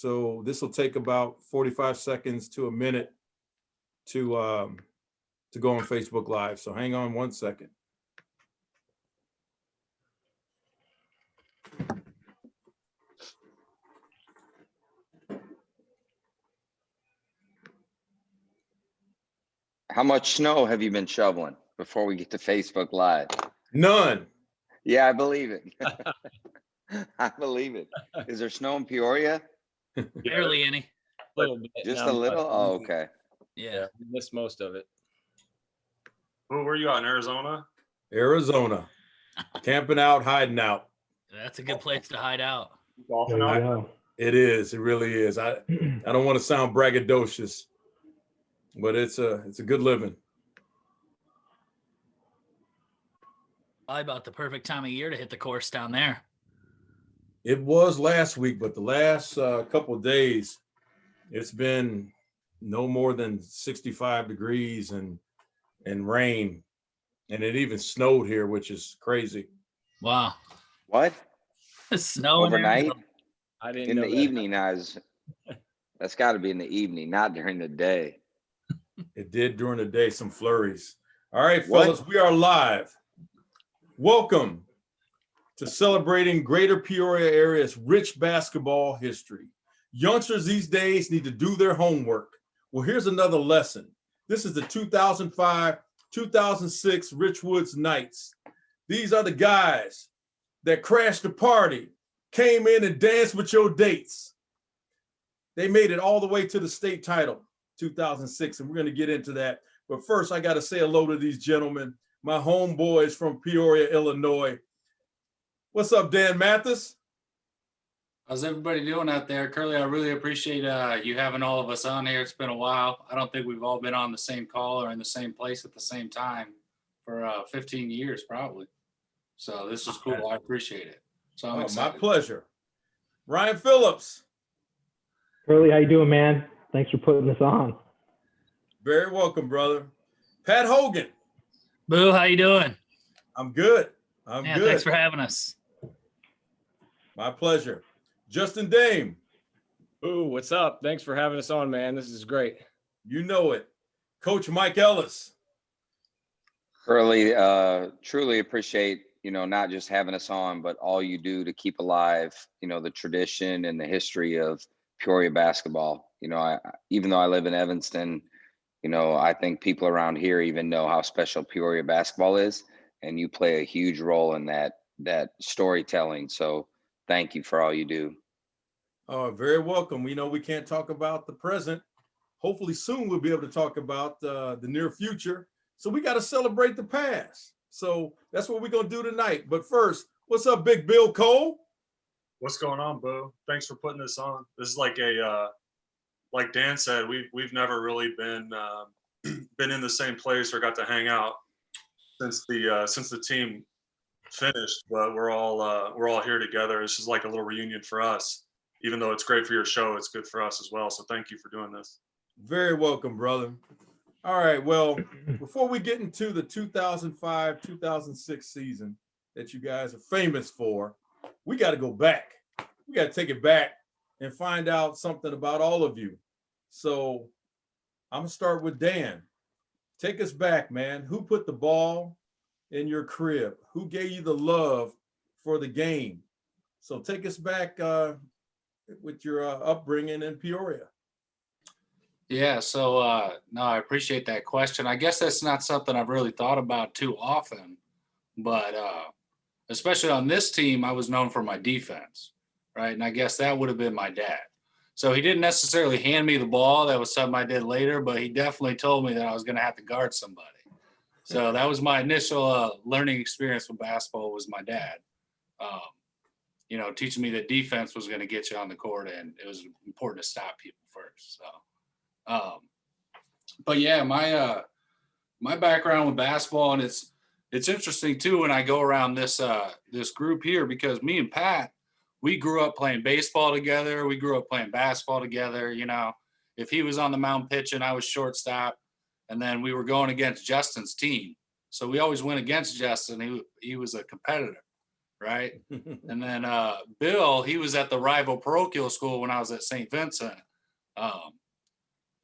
So this will take about 45 seconds to a minute to go on Facebook Live. So hang on 1 second. How much snow have you been shoveling before we get to Facebook Live? None. Yeah, I believe it. I believe it. Is there snow in Peoria? Barely any. A little bit. Just now, a little? but Oh, okay. Yeah. we missed most of it. Where were you out in Arizona? Arizona. Camping out, hiding out. That's a good place to hide out. Golfing There you out? go. It is. It really is. I don't want to sound braggadocious, but it's a good living. Probably about the perfect time of year to hit the course down there. It was last week, but the last couple of days, it's been no more than 65 degrees and rain, and it even snowed here, which is crazy. Wow. What? Snow in Overnight? Arizona. I didn't In know the that. evening, that's got to be in the evening, not during the day. It did during the day, some flurries. All right, What? fellas, we are live. Welcome to celebrating Greater Peoria area's rich basketball history. Youngsters these days need to do their homework. Well, here's another lesson. This is the 2005-2006 Richwoods Knights. These are the guys that crashed the party, came in and danced with your dates. They made it all the way to the state title, 2006, and we're going to get into that. But first, I got to say hello to these gentlemen, my homeboys from Peoria, Illinois. What's up, Dan Mathis? How's everybody doing out there? Curly, I really appreciate you having all of us on here. It's been a while. I don't think we've all been on the same call or in the same place at the same time for 15 years, probably. So this is cool. I appreciate it. So I'm Oh, my excited. pleasure. Ryan Phillips. Curly, how you doing, man? Thanks for putting this on. Very welcome, brother. Pat Hogan. Boo, how you doing? I'm good. I'm Yeah, good. thanks for having us. My pleasure. Justin Dehm. Ooh, what's up? Thanks for having us on, man. This is great. You know it. Coach Mike Ellis. Curly, truly appreciate, not just having us on, but all you do to keep alive, the tradition and the history of Peoria basketball. Even though I live in Evanston, I think people around here even know how special Peoria basketball is, and you play a huge role in that storytelling. So thank you for all you do. Oh, very welcome. We know we can't talk about the present. Hopefully soon we'll be able to talk about the near future. So we got to celebrate the past. So that's what we're going to do tonight. But first, what's up, Big Bill Cole? What's going on, Bo? Thanks for putting this on. This is like like Dan said, we've never really been in the same place or got to hang out since the team finished. But we're all here together. This is like a little reunion for us. Even though it's great for your show, it's good for us as well. So thank you for doing this. Very welcome, brother. All right. Well, before we get into the 2005-2006 season that you guys are famous for, we got to go back. We got to take it back and find out something about all of you. So I'm going to start with Dan. Take us back, man. Who put the ball in your crib? Who gave you the love for the game? So take us back with your upbringing in Peoria. Yeah, so no, I appreciate that question. I guess that's not something I've really thought about too often, but especially on this team, I was known for my defense, right? And I guess that would have been my dad. So he didn't necessarily hand me the ball. That was something I did later, but he definitely told me that I was going to have to guard somebody. So that was my initial learning experience with basketball was my dad. Teaching me that defense was going to get you on the court, and it was important to stop people first. So, but yeah, my background with basketball, and it's interesting too when I go around this group here, because me and Pat, we grew up playing baseball together. We grew up playing basketball together. If he was on the mound pitching, I was shortstop, and then we were going against Justin's team. So we always went against Justin. He was a competitor. right? And then Bill, he was at the rival parochial school when I was at St. Vincent.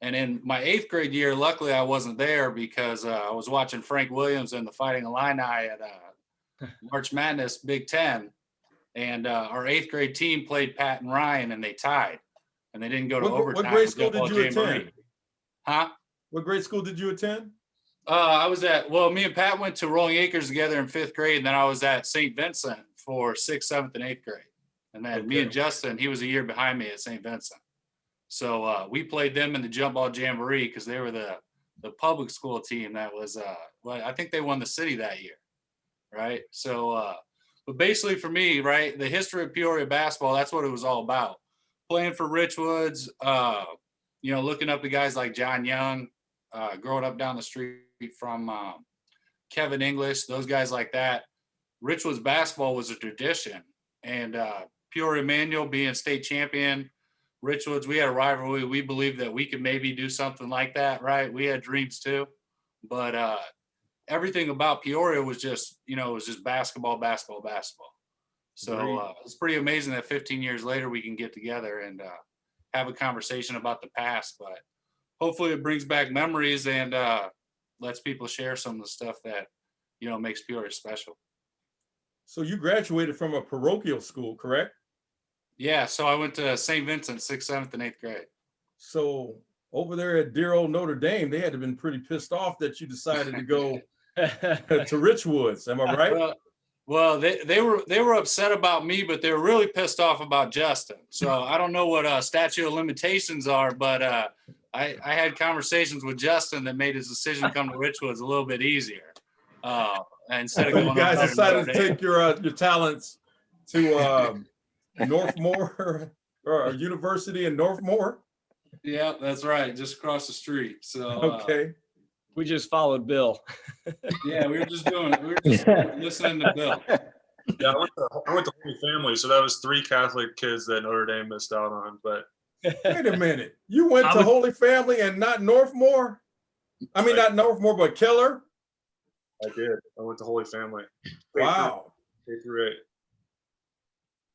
And in my 8th grade year, luckily I wasn't there because I was watching Frank Williams and the Fighting Illini at March Madness Big Ten. And our 8th grade team played Pat and Ryan and they tied. And they didn't go to overtime. What grade with school did Jumbo you Jamboree. attend? Huh? What grade school did you attend? Me and Pat went to Rolling Acres together in 5th grade, and then I was at St. Vincent for 6th, 7th, and 8th grade. And then me and Justin, he was a year behind me at St. Vincent. So we played them in the jump ball jamboree because they were the public school team that was, I think they won the city that year, right? So, but basically for me, right, the history of Peoria basketball, that's what it was all about. Playing for Richwoods, looking up to guys like John Young, growing up down the street from Kevin English, those guys like that. Richwoods basketball was a tradition. And Peoria Manual being state champion, Richwoods, we had a rivalry. We believed that we could maybe do something like that, right? We had dreams too. But everything about Peoria was just, it was just basketball. So it's pretty amazing that 15 years later we can get together and have a conversation about the past. But hopefully it brings back memories and lets people share some of the stuff that, makes Peoria special. So you graduated from a parochial school, correct? Yeah, so I went to St. Vincent, 6th, 7th, and 8th grade. So over there at dear old Notre Dame, they had to have been pretty pissed off that you decided to go to Richwoods. Am I right? Well, they were upset about me, but they were really pissed off about Justin. So I don't know what statute of limitations are, but I had conversations with Justin that made his decision come to Richwoods a little bit easier. Instead of So going you guys over there decided to Notre take your talents to Northmore or University in Northmore. Yeah, that's right. Just across the street. So Okay. We just followed Bill. yeah, we were just doing it. We were just listening to Bill. Yeah, I went to Holy Family, so that was 3 Catholic kids that Notre Dame missed out on. But Wait a minute. You went to Holy Family and not Northmore? I mean, not Northmore, but Keller? I did. I went to Holy Family. Wow. K through 8.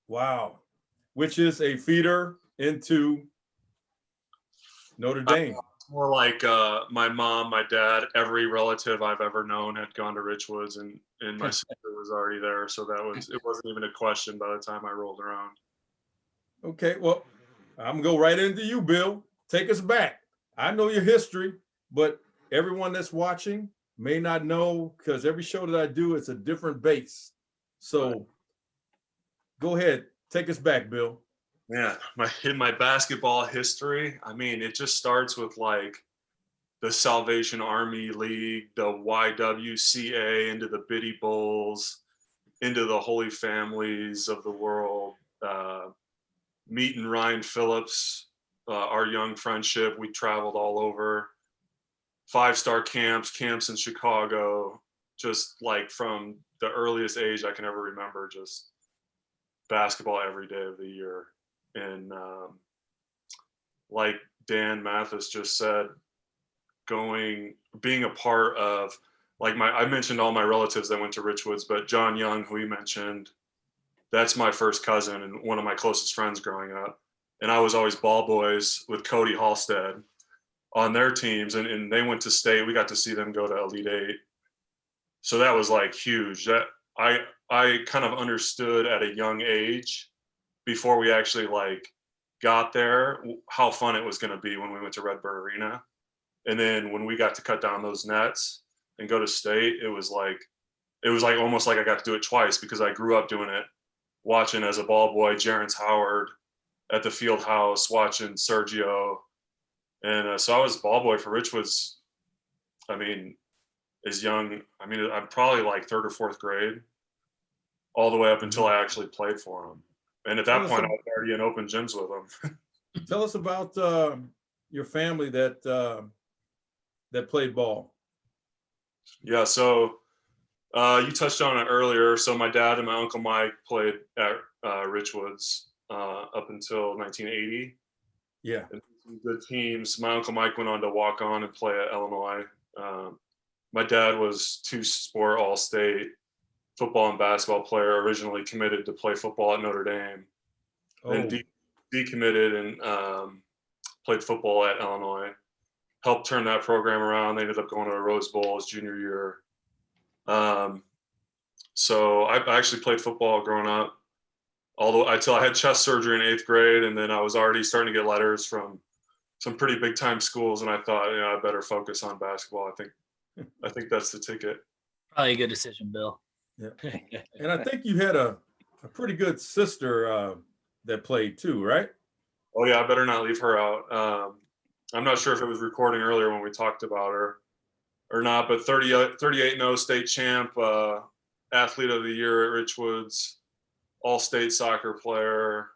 Wow. Which is a feeder into Notre Dame. More like my mom, my dad, every relative I've ever known had gone to Richwoods, and my sister was already there, so it wasn't even a question by the time I rolled around. Okay, well, I'm gonna go right into you, Bill. Take us back. I know your history, but everyone that's watching may not know because every show that I do, it's a different base. So go ahead, take us back, Bill. Yeah, in my basketball history, I mean, it just starts with like the Salvation Army League, the YWCA, into the Biddy Bulls, into the Holy Families of the world, meeting Ryan Phillips, our young friendship. We traveled all over, 5-star camps in Chicago, just like from the earliest age I can ever remember, just basketball every day of the year. And like Dan Mathis just said, being a part of, like I mentioned all my relatives that went to Richwoods, but John Young, who he mentioned, that's my first cousin and one of my closest friends growing up. And I was always ball boys with Cody Halstead on their teams, and they went to state. We got to see them go to Elite 8. So that was like huge. That I kind of understood at a young age, before we actually like got there, how fun it was going to be when we went to Redbird Arena. And then when we got to cut down those nets and go to state, it was like almost like I got to do it twice, because I grew up doing it, watching as a ball boy, Jerence Howard at the field house, watching Sergio. And so I was ball boy for Richwoods. I mean, as young, I'm probably like 3rd or 4th grade, all the way up until I actually played for them. And at that point, I was already in open gyms with them. Tell us about your family that played ball. Yeah, so you touched on it earlier. So my dad and my Uncle Mike played at Richwoods up until 1980. Yeah. And good teams. My Uncle Mike went on to walk on and play at Illinois. My dad was 2-sport All-State. football and basketball player, originally committed to play football at Notre Dame, then decommitted and played football at Illinois. Helped turn that program around. They ended up going to a Rose Bowl his junior year. So I actually played football growing up, until I had chest surgery in 8th grade, and then I was already starting to get letters from some pretty big time schools, and I thought, I better focus on basketball. I think that's the ticket. Probably a good decision, Bill. Yeah. And I think you had a pretty good sister that played too, right? Oh yeah, I better not leave her out. I'm not sure if it was recording earlier when we talked about her or not, but 38-0 state champ, athlete of the year at Richwoods, all-state soccer player.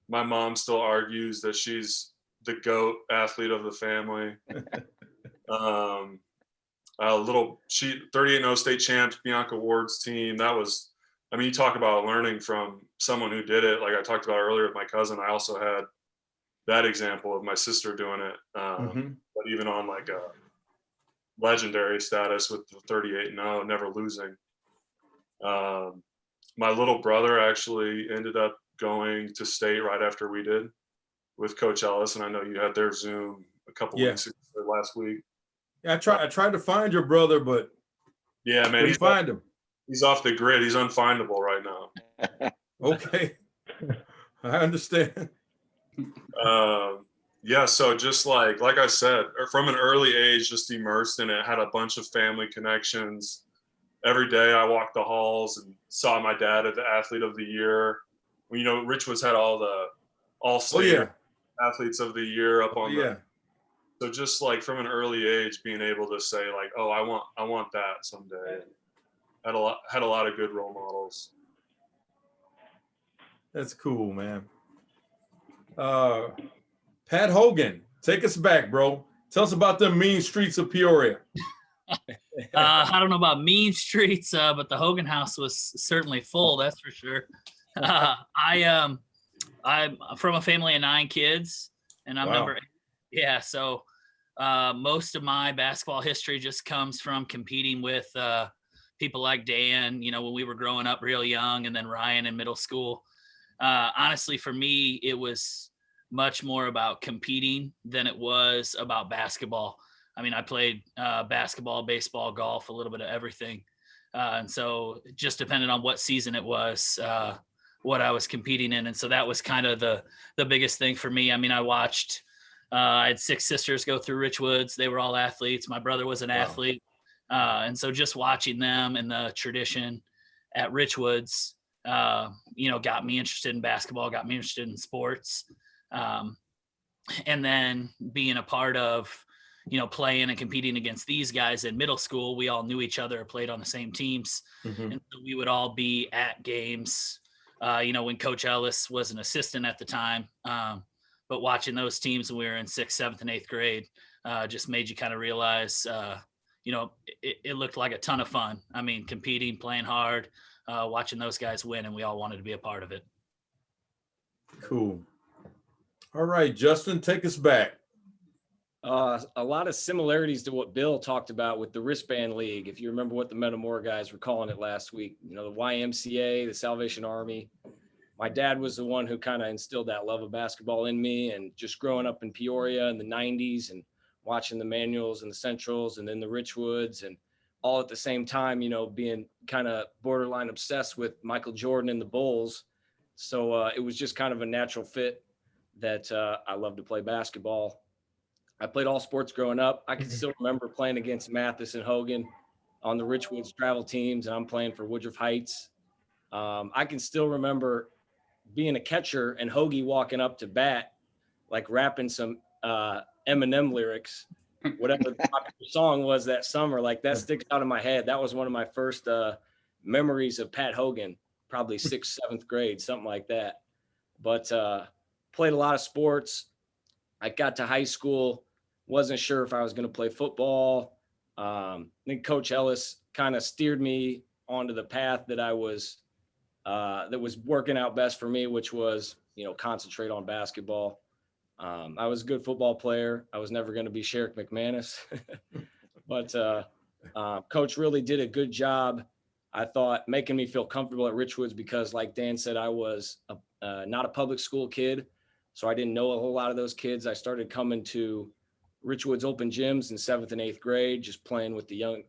My mom still argues that she's the GOAT athlete of the family. 38-0 state champs, Bianca Ward's team. That was, you talk about learning from someone who did it. Like I talked about earlier with my cousin, I also had that example of my sister doing it. But even on like a legendary status with the 38-0, never losing. My little brother actually ended up going to state right after we did with Coach Ellis, and I know you had their Zoom a couple weeks ago, last week. Yeah, I tried to find your brother, but yeah, man, couldn't find him. He's off the grid. He's unfindable right now. Okay, I understand. Yeah, so just like I said, from an early age, just immersed in it, had a bunch of family connections. Every day I walked the halls and saw my dad at the athlete of the year. Richwoods had all state athletes of the year up on the. So just like from an early age, being able to say like, oh, I want that someday. Had a lot of good role models. That's cool, man. Pat Hogan, take us back, bro. Tell us about the mean streets of Peoria. I don't know about mean streets, but the Hogan house was certainly full. That's for sure. I'm from a family of 9 kids, and I'm number 8. Yeah, so most of my basketball history just comes from competing with people like Dan. When we were growing up real young, and then Ryan in middle school. Honestly, for me, it was much more about competing than it was about basketball. I played basketball, baseball, golf, a little bit of everything. And so just depended on what season it was, what I was competing in. And so that was kind of the biggest thing for me. I watched, I had 6 sisters go through Richwoods. They were all athletes. My brother was an athlete. And so just watching them and the tradition at Richwoods, got me interested in basketball, got me interested in sports. And then being a part of, playing and competing against these guys in middle school, we all knew each other, played on the same teams. And so we would all be at games, when Coach Ellis was an assistant at the time. But watching those teams when we were in 6th, 7th, and 8th grade just made you kind of realize, it looked like a ton of fun. Competing, playing hard, watching those guys win, and we all wanted to be a part of it. Cool. All right, Justin, take us back. A lot of similarities to what Bill talked about with the wristband league. If you remember what the Metamora guys were calling it last week, the YMCA, the Salvation Army. My dad was the one who kind of instilled that love of basketball in me, and just growing up in Peoria in the 90s and watching the Manuals and the Centrals and then the Richwoods, and all at the same time, being kind of borderline obsessed with Michael Jordan and the Bulls. So it was just kind of a natural fit that I love to play basketball. I played all sports growing up. I can still remember playing against Mathis and Hogan on the Richwoods travel teams, and I'm playing for Woodruff Heights. I can still remember being a catcher and Hoagie walking up to bat, like rapping some Eminem lyrics, whatever the popular song was that summer. Like that sticks out in my head. That was one of my first memories of Pat Hogan, probably 6th, 7th grade, something like that. But played a lot of sports. I got to high school, wasn't sure if I was going to play football. I think Coach Ellis kind of steered me onto the path that that was working out best for me, which was, concentrate on basketball. I was a good football player. I was never going to be Sherrick McManus, but Coach really did a good job I thought making me feel comfortable at Richwoods because, like Dan said, I was not a public school kid, so I didn't know a whole lot of those kids. I started coming to Richwoods open gyms in 7th and 8th grade, just playing with the young,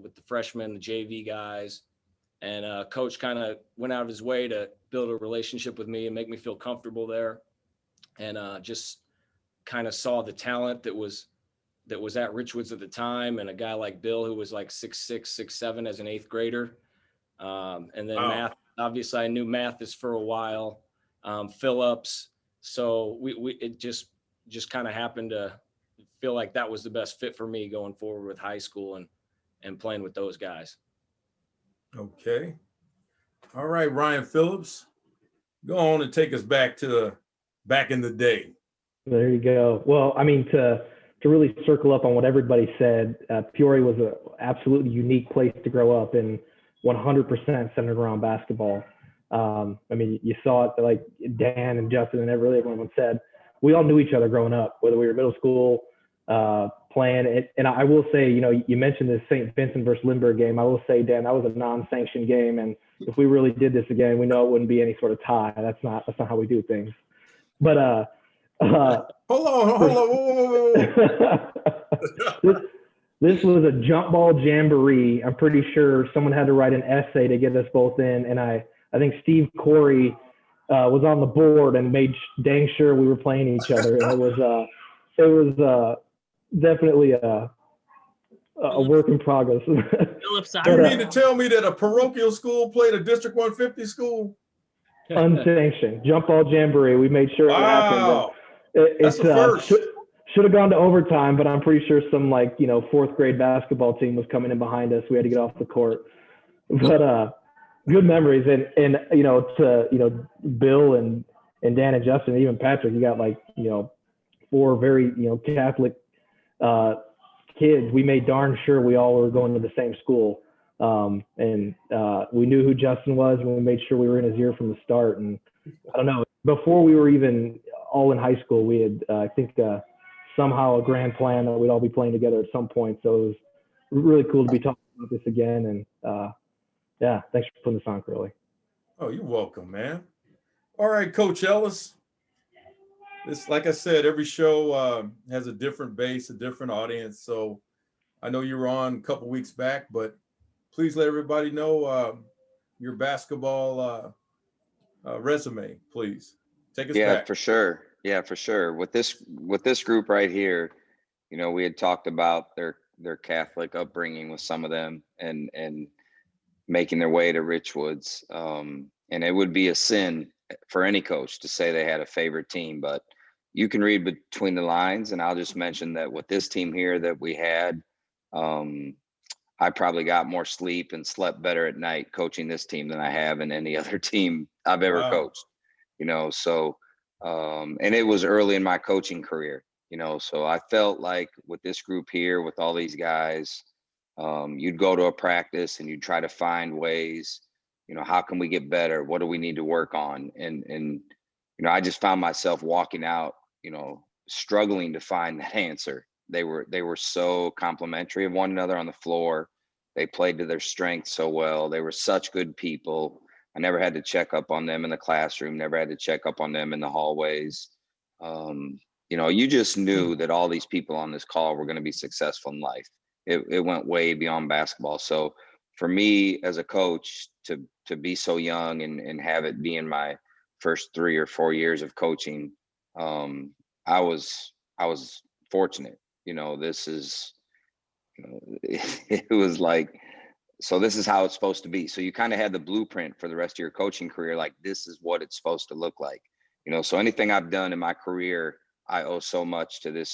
with the freshmen, the JV guys. And coach kind of went out of his way to build a relationship with me and make me feel comfortable there. And just kind of saw the talent that was at Richwoods at the time. And a guy like Bill, who was like 6'6", 6'7" as an 8th grader. And then Wow. obviously I knew Mathis for a while, Phillips. So it just kind of happened to feel like that was the best fit for me going forward with high school and playing with those guys. Okay. All right, Ryan Phillips, go on and take us back to back in the day. There you go. Well, I mean, to really circle up on what everybody said, Peoria was an absolutely unique place to grow up and 100% centered around basketball. I mean, you saw it like Dan and Justin and everyone said. We all knew each other growing up, whether we were middle school, playing it. And I will say, you know, you mentioned the St. Vincent versus Lindbergh game. I will say, Dan, that was a non-sanctioned game. And if we really did this again, we know it wouldn't be any sort of tie. That's not how we do things. But Hold on. this was a jump ball jamboree. I'm pretty sure someone had to write an essay to get us both in. And I think Steve Corey was on the board and made dang sure we were playing each other. And it was definitely a work in progress. Phillips, You mean to tell me that a parochial school played a District 150 school? Unsanctioned jump ball jamboree. We made sure it happened. Wow. That's a first. Should have gone to overtime, but I'm pretty sure some 4th grade basketball team was coming in behind us. We had to get off the court. But good memories, and to Bill and Dan and Justin, and even Patrick, you got 4 very Catholic kids. We made darn sure we all were going to the same school, and we knew who Justin was, and we made sure we were in his ear from the start. And I don't know, before we were even all in high school, we had I think somehow a grand plan that we'd all be playing together at some point. So it was really cool to be talking about this again. And yeah, thanks for putting this on, Curly. Oh, you're welcome, man. All right, Coach Ellis. This, like I said, every show has a different base, a different audience. So I know you were on a couple weeks back, but please let everybody know your basketball resume, please. Take us back. Yeah, for sure. Yeah, for sure. With this group right here, we had talked about their Catholic upbringing with some of them and making their way to Richwoods. And it would be a sin for any coach to say they had a favorite team, but you can read between the lines. And I'll just mention that with this team here that we had, I probably got more sleep and slept better at night coaching this team than I have in any other team I've ever coached, so, and it was early in my coaching career, so I felt like with this group here, with all these guys, you'd go to a practice and you'd try to find ways, how can we get better? What do we need to work on? And I just found myself walking out, struggling to find that answer. They were so complimentary of one another on the floor. They played to their strengths so well. They were such good people. I never had to check up on them in the classroom, never had to check up on them in the hallways. You just knew that all these people on this call were going to be successful in life. It went way beyond basketball. So for me as a coach to be so young and have it be in my first 3 or 4 years of coaching, I was fortunate. This is, it was like, so this is how it's supposed to be. So you kind of had the blueprint for the rest of your coaching career. Like, this is what it's supposed to look like, so anything I've done in my career, I owe so much to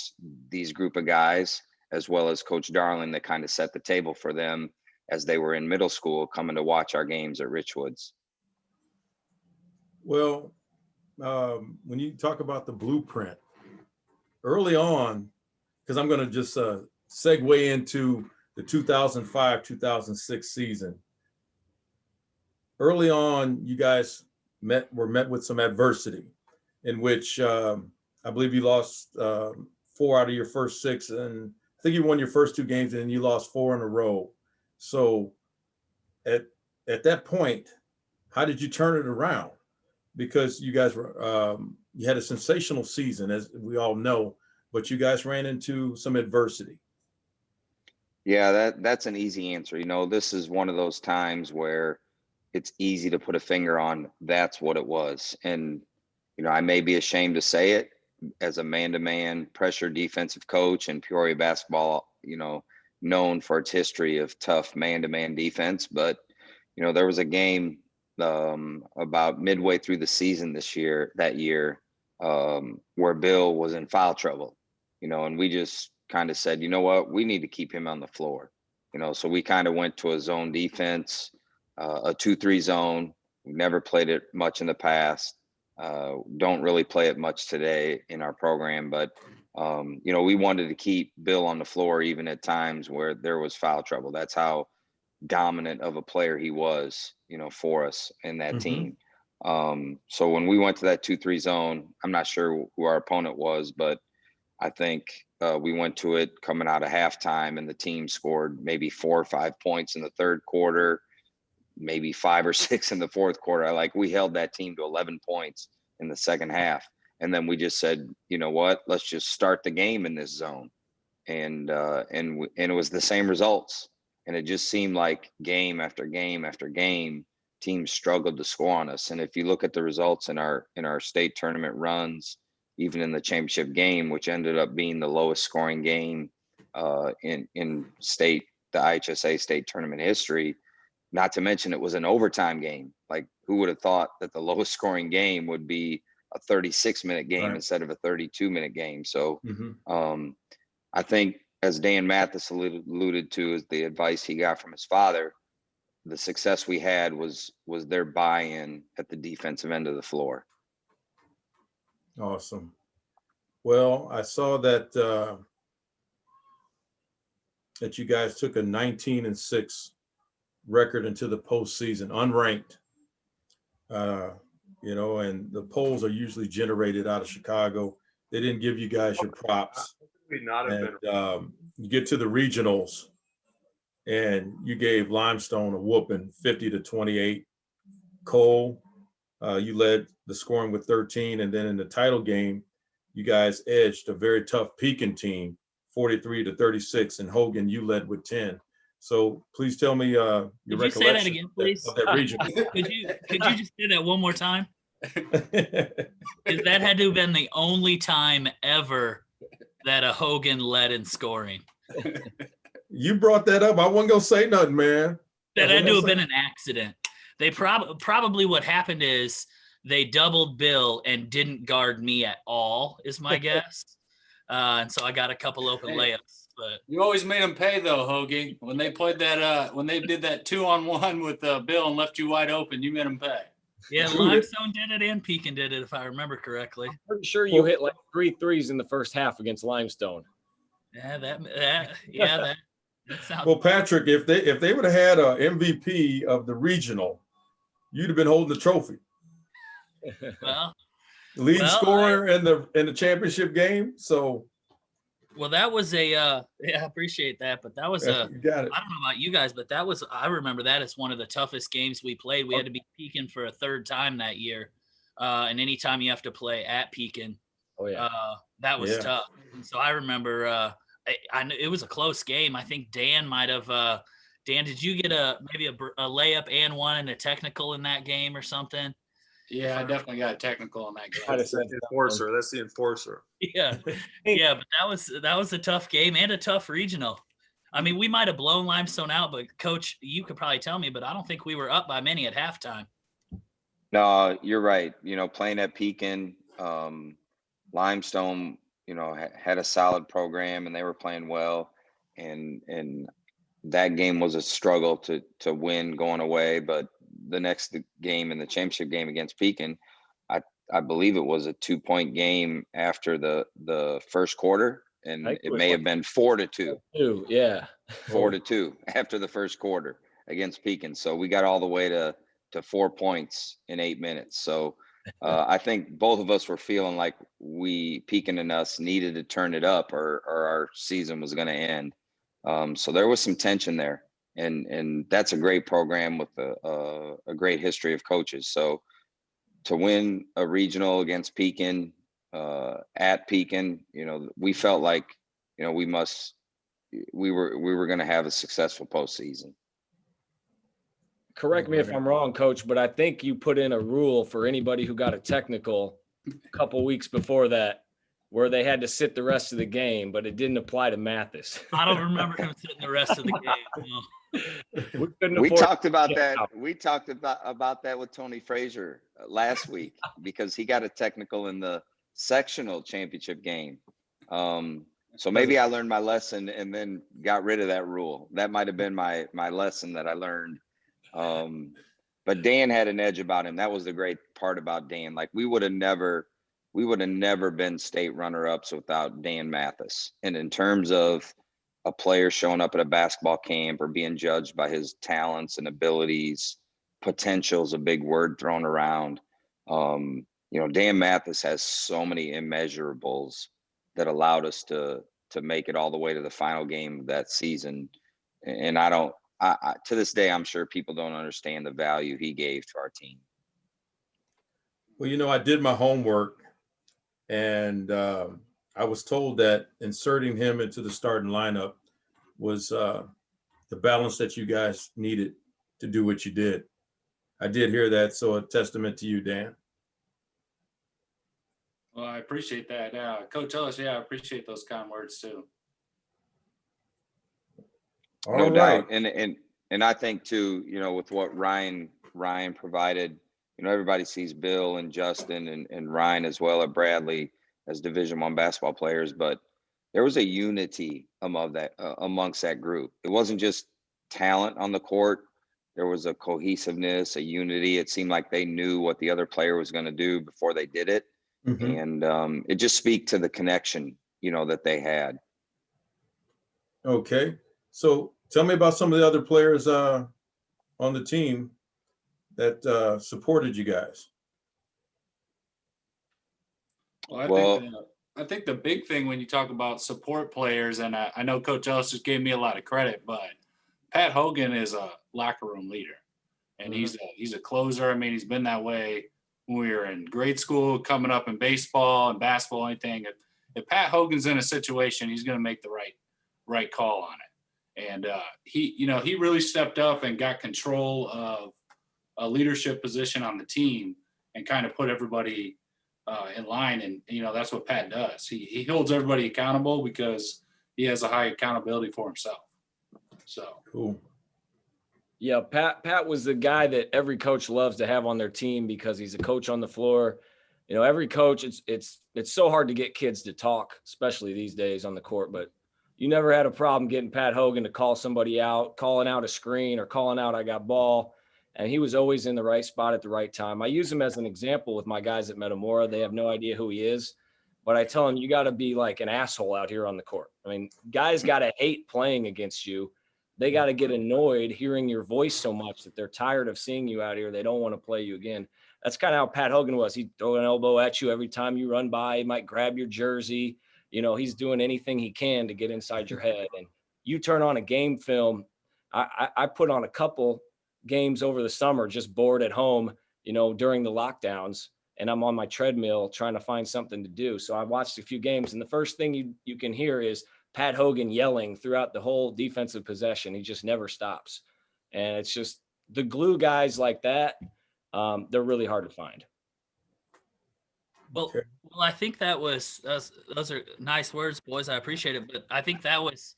these group of guys, as well as Coach Darling, that kind of set the table for them as they were in middle school coming to watch our games at Richwoods. Well, when you talk about the blueprint early on, because I'm going to just segue into the 2005-2006 season. Early on, you guys were met with some adversity, in which I believe you lost 4 out of your first 6, and I think you won your first 2 games, and you lost 4 in a row. So at at that point, how did you turn it around? Because you guys were, you had a sensational season, as we all know, but you guys ran into some adversity. Yeah, that's an easy answer. This is one of those times where it's easy to put a finger on that's what it was. And, I may be ashamed to say it as a man-to-man pressure defensive coach and Peoria basketball, known for its history of tough man-to-man defense. But, there was a game about midway through the season that year, where Bill was in foul trouble, and we just kind of said, you know what, we need to keep him on the floor. So we kind of went to a zone defense, a 2-3 zone. We never played it much in the past. Don't really play it much today in our program, but we wanted to keep Bill on the floor even at times where there was foul trouble. That's how dominant of a player he was, for us in that team. So when we went to that 2-3 zone, I'm not sure who our opponent was, but I think we went to it coming out of halftime, and the team scored maybe 4 or 5 points in the third quarter, maybe 5 or 6 in the fourth quarter. We held that team to 11 points in the second half. And then we just said, you know what, let's just start the game in this zone. And it was the same results. And it just seemed like game after game after game, teams struggled to score on us. And if you look at the results in our state tournament runs, even in the championship game, which ended up being the lowest scoring game in the IHSA state tournament history, not to mention it was an overtime game. Who would have thought that the lowest scoring game would be a 36-minute game Right. instead of a 32-minute game? So I think, as Dan Mathis alluded to, is the advice he got from his father, the success we had was their buy-in at the defensive end of the floor. Awesome. Well, I saw that that you guys took a 19-6 record into the postseason, unranked. And the polls are usually generated out of Chicago. They didn't give you guys your props. We'd not have been. And you get to the regionals, and you gave Limestone a whooping, 50-28. Cole, you led the scoring with 13, and then in the title game, you guys edged a very tough Pekin team, 43-36, and Hogan, you led with 10. So please tell me your Could you recollection say that again, please? of that region. Could you just say that one more time? Because that had to have been the only time ever that a Hogan led in scoring. You brought that up. I wasn't gonna say nothing, man. That had to have been an accident. They probably what happened is they doubled Bill and didn't guard me at all, is my guess. And so I got a couple open layups. But You always made them pay though, Hoagie. When they played that, when they did that 2-on-1 with Bill and left you wide open, you made them pay. yeah, Limestone did it and Pekin did it, if I remember correctly. I'm pretty sure you hit 3 threes in the first half against Limestone. Yeah, that sounds. Well, Patrick, if they would have had a MVP of the regional, you'd have been holding the trophy. Well, Lead scorer in the championship game. So well, that was I appreciate that, but that was you got it. I don't know about you guys, but I remember that as one of the toughest games we played. We had to be Pekin for a third time that year. And anytime you have to play at Pekin, that was tough. And so I remember it was a close game. I think Dan might have Dan, did you get maybe a layup and one and a technical in that game or something? Yeah, I definitely got a technical on that game. That's the enforcer. That's the enforcer. Yeah. Yeah, but that was a tough game and a tough regional. I mean, we might have blown Limestone out, but Coach, you could probably tell me, but I don't think we were up by many at halftime. No, you're right. Playing at Pekin, Limestone, had a solid program and they were playing well. And that game was a struggle to win going away. But the next game in the championship game against Pekin, I believe it was a 2-point game after the first quarter. And it may have been 4-2. Yeah. 4-2 after the first quarter against Pekin. So we got all the way to 4 points in 8 minutes. So I think both of us were feeling like Pekin and us needed to turn it up or our season was going to end. So there was some tension there. and that's a great program with a great history of coaches. So to win a regional against Pekin, at Pekin, we felt like, we were going to have a successful postseason. Correct me if I'm wrong, Coach, but I think you put in a rule for anybody who got a technical a couple weeks before that, where they had to sit the rest of the game, but it didn't apply to Mathis. I don't remember him sitting the rest of the game. No. We talked about that. We talked about that with Tony Frazier last week, because he got a technical in the sectional championship game. So maybe I learned my lesson and then got rid of that rule. That might have been my lesson that I learned. But Dan had an edge about him. That was the great part about Dan. Like, we would have never been state runner-ups without Dan Mathis. And in terms of a player showing up at a basketball camp or being judged by his talents and abilities, potential is a big word thrown around. Dan Mathis has so many immeasurables that allowed us to make it all the way to the final game of that season. And I to this day, I'm sure people don't understand the value he gave to our team. Well, I did my homework, and I was told that inserting him into the starting lineup was the balance that you guys needed to do what you did. I did hear that, so a testament to you, Dan. Well, I appreciate that. Coach Ellis, I appreciate those kind words too. No doubt. And I think too, with what Ryan provided, everybody sees Bill and Justin and Ryan as well at Bradley as Division I basketball players, but there was a unity amongst that group. It wasn't just talent on the court. There was a cohesiveness, a unity. It seemed like they knew what the other player was going to do before they did it. Mm-hmm. And it just speaks to the connection, that they had. Okay. So tell me about some of the other players on the team that supported you guys. Well, I think the big thing when you talk about support players, and I know Coach Ellis just gave me a lot of credit, but Pat Hogan is a locker room leader, and he's a closer. I mean, he's been that way when we were in grade school, coming up in baseball and basketball, anything. If Pat Hogan's in a situation, he's going to make the right call on it. And he really stepped up and got control of a leadership position on the team and kind of put everybody in line. And that's what Pat does. He holds everybody accountable because he has a high accountability for himself. So cool. Yeah, Pat was the guy that every coach loves to have on their team because he's a coach on the floor. Every coach, it's so hard to get kids to talk, especially these days on the court, but you never had a problem getting Pat Hogan to call somebody out, calling out a screen or calling out, I got ball. And he was always in the right spot at the right time. I use him as an example with my guys at Metamora. They have no idea who he is, but I tell them, you got to be like an asshole out here on the court. I mean, guys got to hate playing against you. They got to get annoyed hearing your voice so much that they're tired of seeing you out here. They don't want to play you again. That's kind of how Pat Hogan was. He'd throw an elbow at you every time you run by. He might grab your jersey. He's doing anything he can to get inside your head. And you turn on a game film. I put on a couple games over the summer, just bored at home, during the lockdowns, and I'm on my treadmill trying to find something to do. So I watched a few games, and the first thing you can hear is Pat Hogan yelling throughout the whole defensive possession. He just never stops. And it's just the glue guys like that. They're really hard to find. Well, I think those are nice words, boys. I appreciate it. But I think that was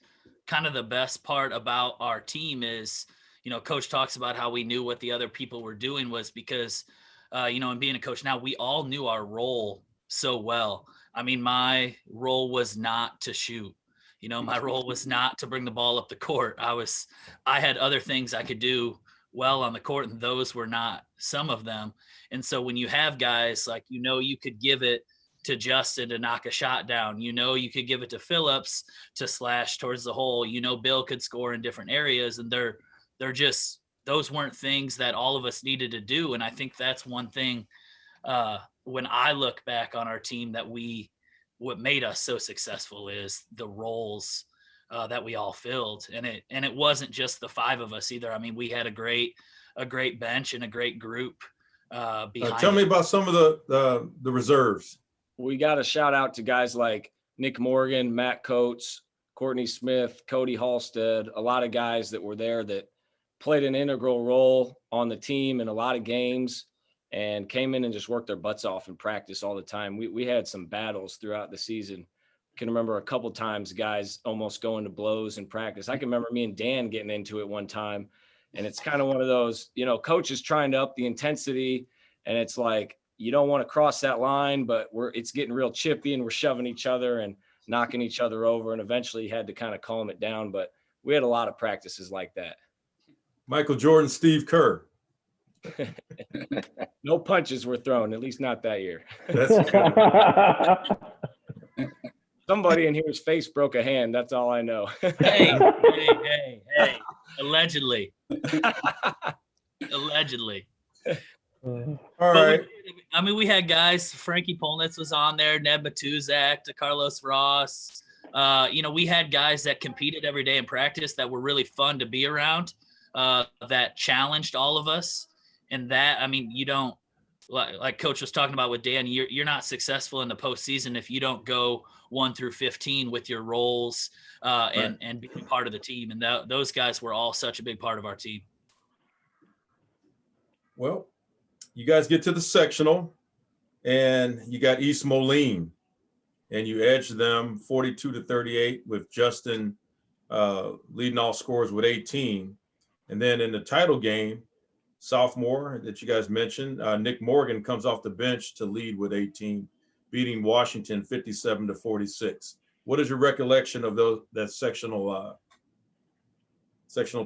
kind of the best part about our team is, Coach talks about how we knew what the other people were doing was because, and being a coach now, we all knew our role so well. I mean, my role was not to shoot. My role was not to bring the ball up the court. I had other things I could do well on the court, and those were not some of them. And so when you have guys like, you could give it to Justin to knock a shot down, you could give it to Phillips to slash towards the hole, Bill could score in different areas, and they're just, those weren't things that all of us needed to do. And I think that's one thing when I look back on our team that what made us so successful is the roles that we all filled, and it wasn't just the 5 of us either. I mean, we had a great bench and a great group behind. Tell me about some of the reserves. We got a shout out to guys like Nick Morgan, Matt Coates, Courtney Smith, Cody Halstead, a lot of guys that were there that played an integral role on the team in a lot of games and came in and just worked their butts off in practice all the time. We had some battles throughout the season. I can remember a couple times guys almost going to blows in practice. I can remember me and Dan getting into it one time, and it's kind of one of those, coaches trying to up the intensity, and it's like, you don't want to cross that line, but it's getting real chippy and we're shoving each other and knocking each other over. And eventually you had to kind of calm it down, but we had a lot of practices like that. Michael Jordan, Steve Kerr. No punches were thrown, at least not that year. Somebody in here's face broke a hand. That's all I know. Hey. Allegedly. All right. We had guys. Frankie Polnitz was on there. Ned Matuzak, to Carlos Ross. We had guys that competed every day in practice that were really fun to be around. That challenged all of us, and that, you don't, like Coach was talking about with Dan. You're not successful in the postseason if you don't go 1 through 15 with your roles and being part of the team. And those guys were all such a big part of our team. Well, you guys get to the sectional, and you got East Moline, and you edged them 42-38 with Justin leading all scores with 18. And then in the title game, sophomore that you guys mentioned, Nick Morgan comes off the bench to lead with 18, beating Washington 57-46. What is your recollection of that sectional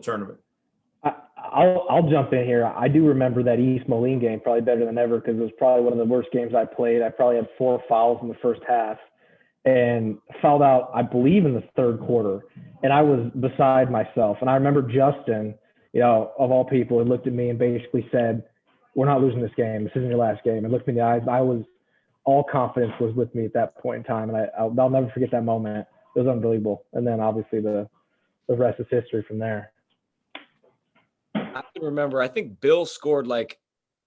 tournament? I'll jump in here. I do remember that East Moline game probably better than ever because it was probably one of the worst games I played. I probably had 4 fouls in the first half and fouled out, I believe, in the third quarter. And I was beside myself. And I remember Justin, of all people, had looked at me and basically said, "We're not losing this game. This isn't your last game." And looked me in the eyes. All confidence was with me at that point in time. And I'll never forget that moment. It was unbelievable. And then obviously the rest is history from there. I can remember, I think Bill scored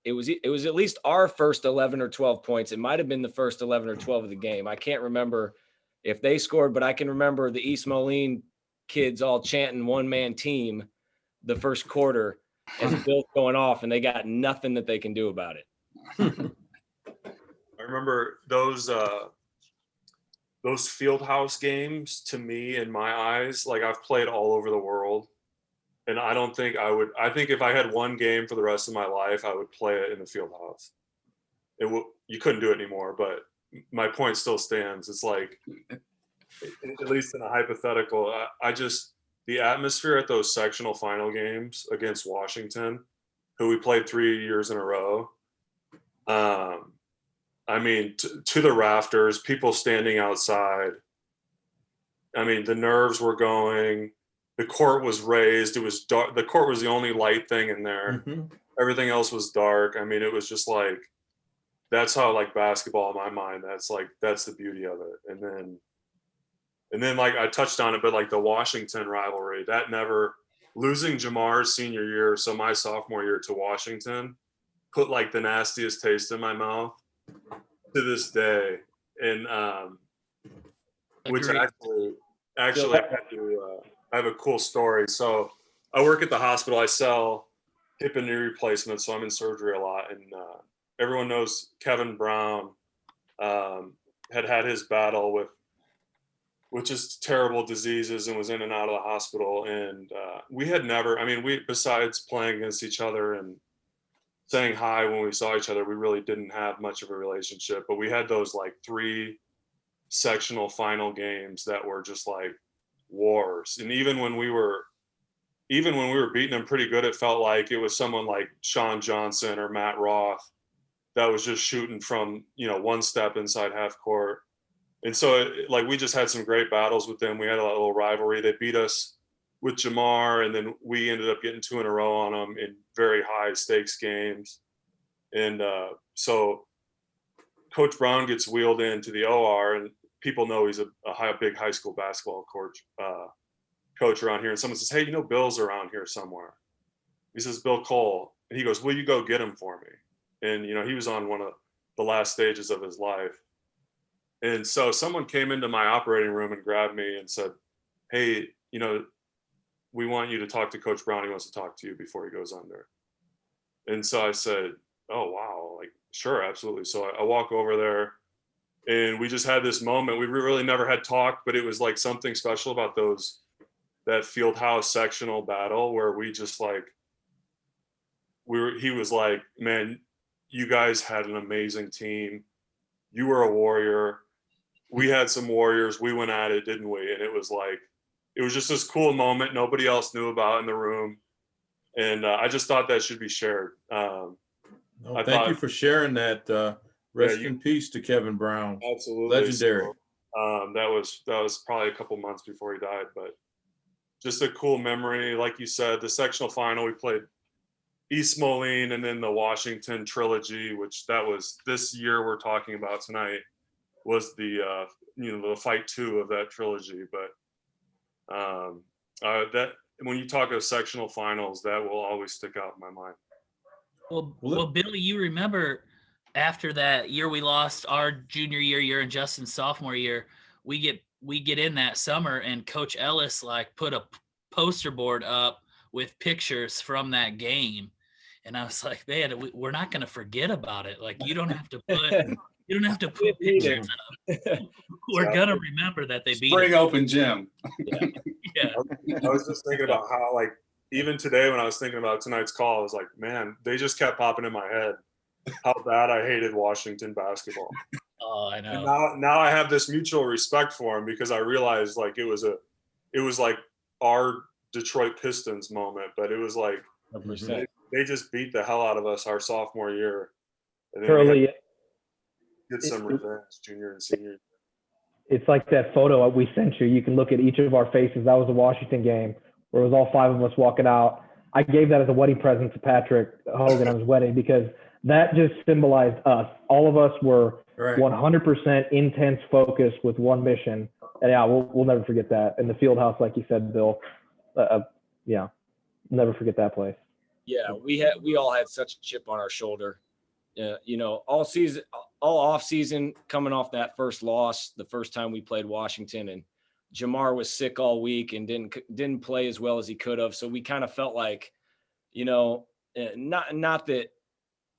it was at least our first 11 or 12 points. It might have been the first 11 or 12 of the game. I can't remember if they scored, but I can remember the East Moline kids all chanting one-man team the first quarter as Bill's going off, and they got nothing that they can do about it. I remember those Fieldhouse games, to me, in my eyes, like, I've played all over the world. And I don't think I think if I had one game for the rest of my life, I would play it in the field house. You couldn't do it anymore, but my point still stands. It's like, at least in a hypothetical, the atmosphere at those sectional final games against Washington, who we played 3 years in a row. To the rafters, people standing outside. The nerves were going. The court was raised. It was dark. The court was the only light thing in there. Mm-hmm. Everything else was dark. It was just like, that's how, like, basketball in my mind, that's the beauty of it. And then like I touched on it, but like the Washington rivalry, that never, losing Jamar's senior year, so my sophomore year, to Washington, put like the nastiest taste in my mouth to this day. And which actually I have a cool story. So I work at the hospital. I sell hip and knee replacements, so I'm in surgery a lot. And everyone knows Kevin Brown had his battle with just terrible diseases and was in and out of the hospital. And we had never, besides playing against each other and saying hi when we saw each other, we really didn't have much of a relationship. But we had those like 3 sectional final games that were just like wars. And even when we were beating them pretty good, it felt like it was someone like Sean Johnson or Matt Roth that was just shooting from, one step inside half court. And so we just had some great battles with them. We had a little rivalry. They beat us with Jamar, and then we ended up getting 2 in a row on them in very high stakes games. And so Coach Brown gets wheeled into the OR, and people know he's a big high school basketball coach, coach around here. And someone says, hey, Bill's around here somewhere. He says, Bill Cole. And he goes, will you go get him for me? And, he was on one of the last stages of his life. And so someone came into my operating room and grabbed me and said, hey, we want you to talk to Coach Brown. He wants to talk to you before he goes under. And so I said, oh, wow, like, sure, absolutely. So I walk over there and we just had this moment. We really never had talked, but it was like something special about that field house sectional battle where we just like, he was like, man, you guys had an amazing team. You were a warrior. We had some warriors. We went at it, didn't we? And it was just this cool moment nobody else knew about in the room. And I just thought that should be shared. Thank you for sharing that. Rest in peace to Kevin Brown. Absolutely. Legendary. So, that was probably a couple months before he died, but just a cool memory. Like you said, the sectional final, we played East Moline and then the Washington trilogy, which that was this year we're talking about tonight, was the fight 2 of that trilogy. But that when you talk of sectional finals, that will always stick out in my mind. Well, Billy, you remember after that year we lost our junior year and Justin's sophomore year, we get in that summer and Coach Ellis like put a poster board up with pictures from that game. And I was like, man, we're not going to forget about it. Like, you don't have to put pictures up. We're going to remember that they beat Spring open gym. Yeah. I was just thinking about how, like, even today when I was thinking about tonight's call, I was like, man, they just kept popping in my head how bad I hated Washington basketball. Oh, I know. And now I have this mutual respect for him because I realized like it was like our Detroit Pistons moment, but it was like 100%. they just beat the hell out of us our sophomore year. And then Curly, get some revenge junior and senior. it's like that photo we sent you. You can look at each of our faces. That was the Washington game where it was all 5 of us walking out. I gave that as a wedding present to Patrick Hogan on his wedding because that just symbolized us. All of us were 100% intense focus with one mission. And yeah, we'll never forget that. And the field house, like you said, Bill, never forget that place. Yeah, we all had such a chip on our shoulder. All off season, coming off that first loss, the first time we played Washington, and Jamar was sick all week and didn't play as well as he could have. So we kind of felt like, not that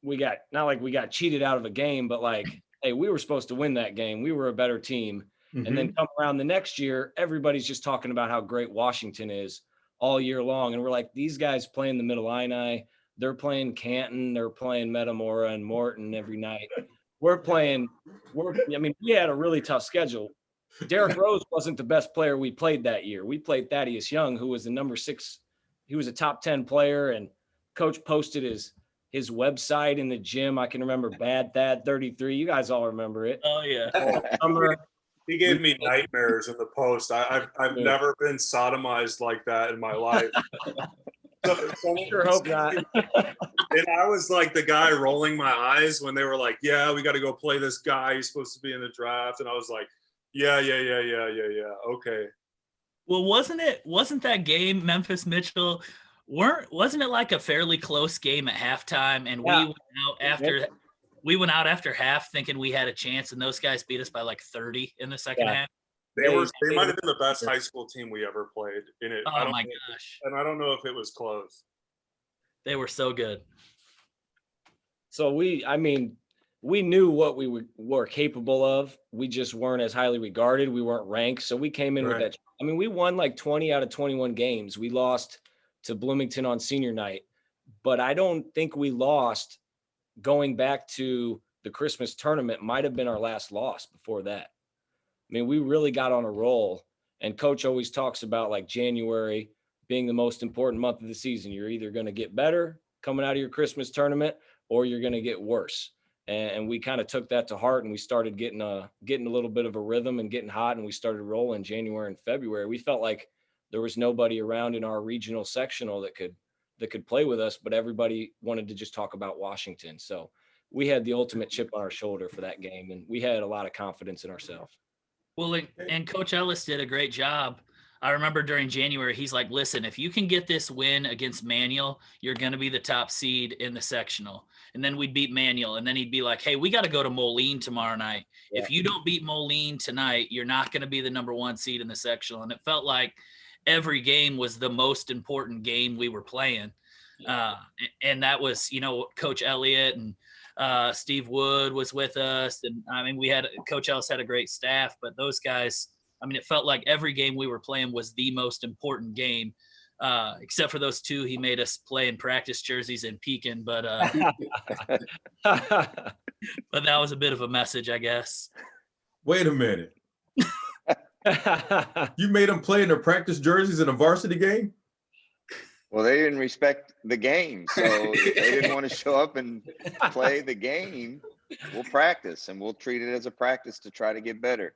we got cheated out of a game, but like, hey, we were supposed to win that game. We were a better team. Mm-hmm. And then come around the next year, everybody's just talking about how great Washington is all year long. And we're like, these guys playing the Middle Illini, they're playing Canton, they're playing Metamora and Morton every night. We had a really tough schedule. Derrick Rose wasn't the best player we played that year. We played Thaddeus Young, who was the number 6. He was a top 10 player, and coach posted his website in the gym. I can remember Bad Thad 33. You guys all remember it. Oh yeah. He gave me nightmares in the post. I've never been sodomized like that in my life. Sure hope not. And I was like the guy rolling my eyes when they were like, yeah, we got to go play this guy. He's supposed to be in the draft. And I was like, yeah. Okay. Well, wasn't that game Memphis Mitchell? Wasn't it like a fairly close game at halftime? And we went out after half thinking we had a chance, and those guys beat us by like 30 in the second half. They might have been the best high school team we ever played in it. Oh my gosh. And I don't know if it was close. They were so good. So we knew what we were capable of. We just weren't as highly regarded. We weren't ranked. So we came in with that. We won like 20 out of 21 games. We lost to Bloomington on senior night, but I don't think we lost going back to the Christmas tournament. Might have been our last loss before that. We really got on a roll, and coach always talks about like January being the most important month of the season. You're either going to get better coming out of your Christmas tournament or you're going to get worse. And we kind of took that to heart, and we started getting a little bit of a rhythm and getting hot, and we started rolling January and February. We felt like there was nobody around in our regional sectional that could play with us, but everybody wanted to just talk about Washington. So we had the ultimate chip on our shoulder for that game, and we had a lot of confidence in ourselves. Well, and Coach Ellis did a great job. I remember during January, he's like, listen, if you can get this win against Manual, you're going to be the top seed in the sectional. And then we'd beat Manual. And then he'd be like, hey, we got to go to Moline tomorrow night. Yeah. If you don't beat Moline tonight, you're not going to be the number 1 seed in the sectional. And it felt like every game was the most important game we were playing. And that was, Coach Elliott and Steve Wood was with us. And I mean, Coach Ellis had a great staff, but those guys, I mean, it felt like every game we were playing was the most important game, except for those 2 he made us play in practice jerseys in Pekin. But that was a bit of a message, I guess. Wait a minute. You made them play in their practice jerseys in a varsity game? Well, they didn't respect the game, so if they didn't want to show up and play the game, we'll practice, and we'll treat it as a practice to try to get better.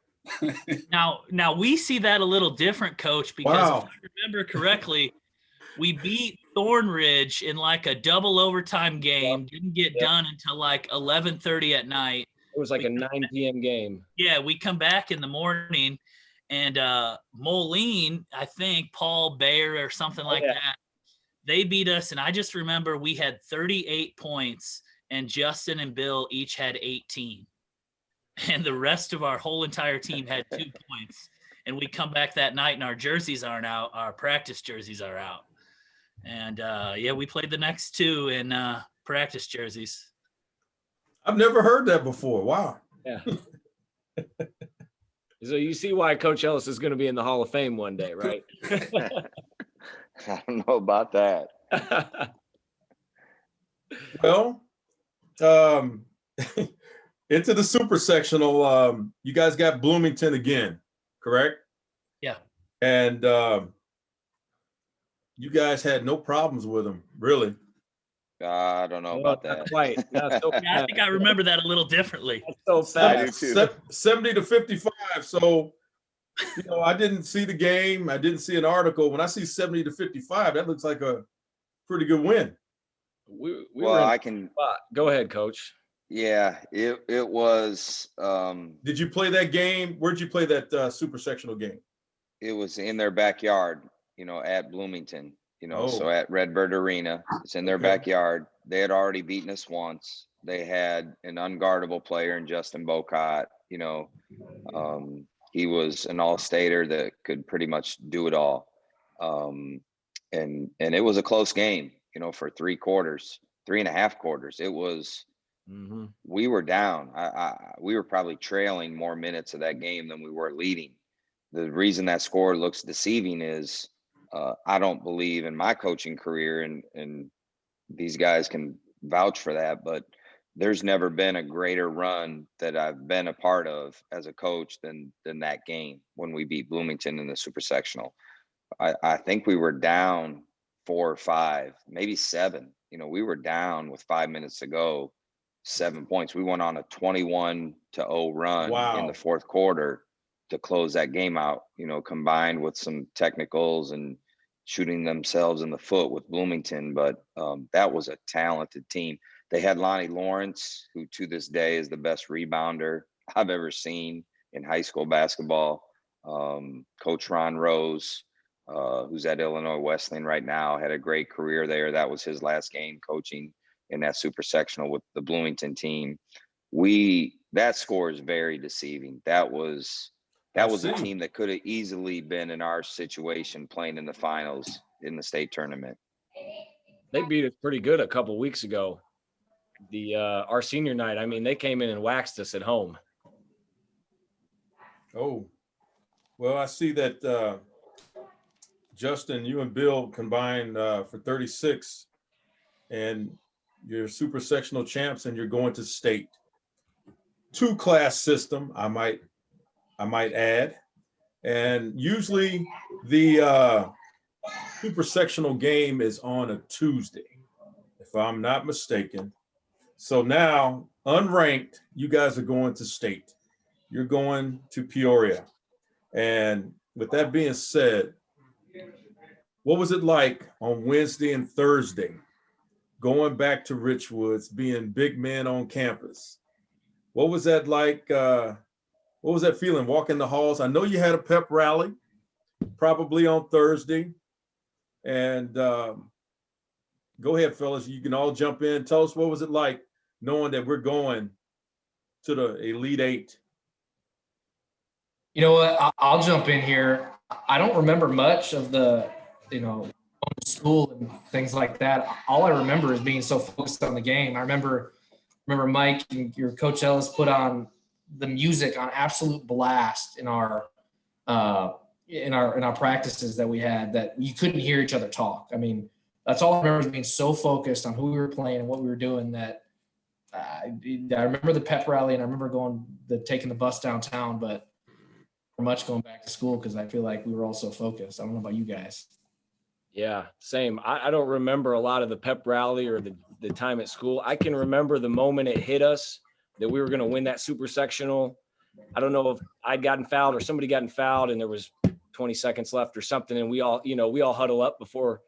Now we see that a little different, Coach, because Wow. if I remember correctly, we beat Thornridge in like a double overtime game, didn't get done until like 11:30 at night. It was like a 9 p.m. game. Yeah, we come back in the morning, and Moline, I think Paul Bayer or something like that, they beat us. And I just remember we had 38 points, and Justin and Bill each had 18. And the rest of our whole entire team had 2 points. And we come back that night, and our jerseys aren't out. Our practice jerseys are out. And we played the next 2 in practice jerseys. I've never heard that before. Wow. Yeah. So you see why Coach Ellis is going to be in the Hall of Fame one day, right? I don't know about that. Well, into the super sectional, you guys got Bloomington again, correct? Yeah. And you guys had no problems with them, really. I don't know about that. Not quite. Not so Yeah, I think I remember that a little differently. so I do fast. too. 70-55. So, I didn't see the game. I didn't see an article. When I see 70-55, that looks like a pretty good win. We Well, were in I the can. spot. Go ahead, Coach. Yeah, it was. Did you play that game? Where'd you play that super sectional game? It was in their backyard, at Bloomington, so at Redbird Arena. It's in their Okay. backyard. They had already beaten us once. They had an unguardable player in Justin Bocott. He was an all-stater that could pretty much do it all. And it was a close game, for 3.5 quarters. It was, we were down. We were probably trailing more minutes of that game than we were leading. The reason that score looks deceiving is I don't believe in my coaching career, and these guys can vouch for that, but there's never been a greater run that I've been a part of as a coach than that game when we beat Bloomington in the super sectional. I think we were down 4 or 5, maybe 7. We were down with 5 minutes to go, 7 points. We went on a 21-0 run in the fourth quarter to close that game out, combined with some technicals and shooting themselves in the foot with Bloomington. But that was a talented team. They had Lonnie Lawrence, who to this day is the best rebounder I've ever seen in high school basketball. Coach Ron Rose, who's at Illinois Wesleyan right now, had a great career there. That was his last game coaching in that super sectional with the Bloomington team. That score is very deceiving. That was a team that could have easily been in our situation playing in the finals in the state tournament. They beat us pretty good a couple weeks ago. Our senior night, I mean, they came in and waxed us at home. Oh, well, I see that Justin, you and Bill combined for 36, and you're super sectional champs, and you're going to state. 2-class system, I might add, and usually the super sectional game is on a Tuesday, if I'm not mistaken. So now, unranked, you guys are going to state. You're going to Peoria. And with that being said, what was it like on Wednesday and Thursday, going back to Richwoods, being big men on campus? What was that like? What was that feeling walking the halls? I know you had a pep rally, probably on Thursday. And go ahead, fellas. You can all jump in. Tell us, what was it like knowing that we're going to the Elite Eight? You know what? I'll jump in here. I don't remember much of the, going to school and things like that. All I remember is being so focused on the game. I remember Mike and your coach Ellis put on the music on absolute blast in our practices that we had, that you couldn't hear each other talk. I mean, that's all I remember, is being so focused on who we were playing and what we were doing, that I remember the pep rally, and I remember taking the bus downtown, but much going back to school because I feel like we were all so focused. I don't know about you guys. Yeah, same. I don't remember a lot of the pep rally or the time at school. I can remember the moment it hit us that we were going to win that super sectional. I don't know if I'd gotten fouled or somebody gotten fouled and there was 20 seconds left or something. And we all huddle up before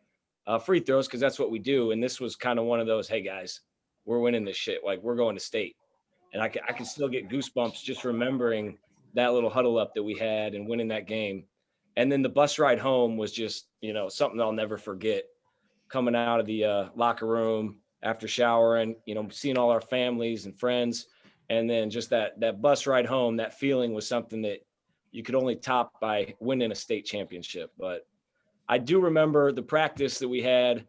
free throws, because that's what we do. And this was kind of one of those, hey guys, we're winning this shit. Like, we're going to state. And I can still get goosebumps just remembering that little huddle up that we had and winning that game. And then the bus ride home was just, something I'll never forget. Coming out of the locker room after showering, seeing all our families and friends. And then just that bus ride home, that feeling was something that you could only top by winning a state championship. But I do remember the practice that we had.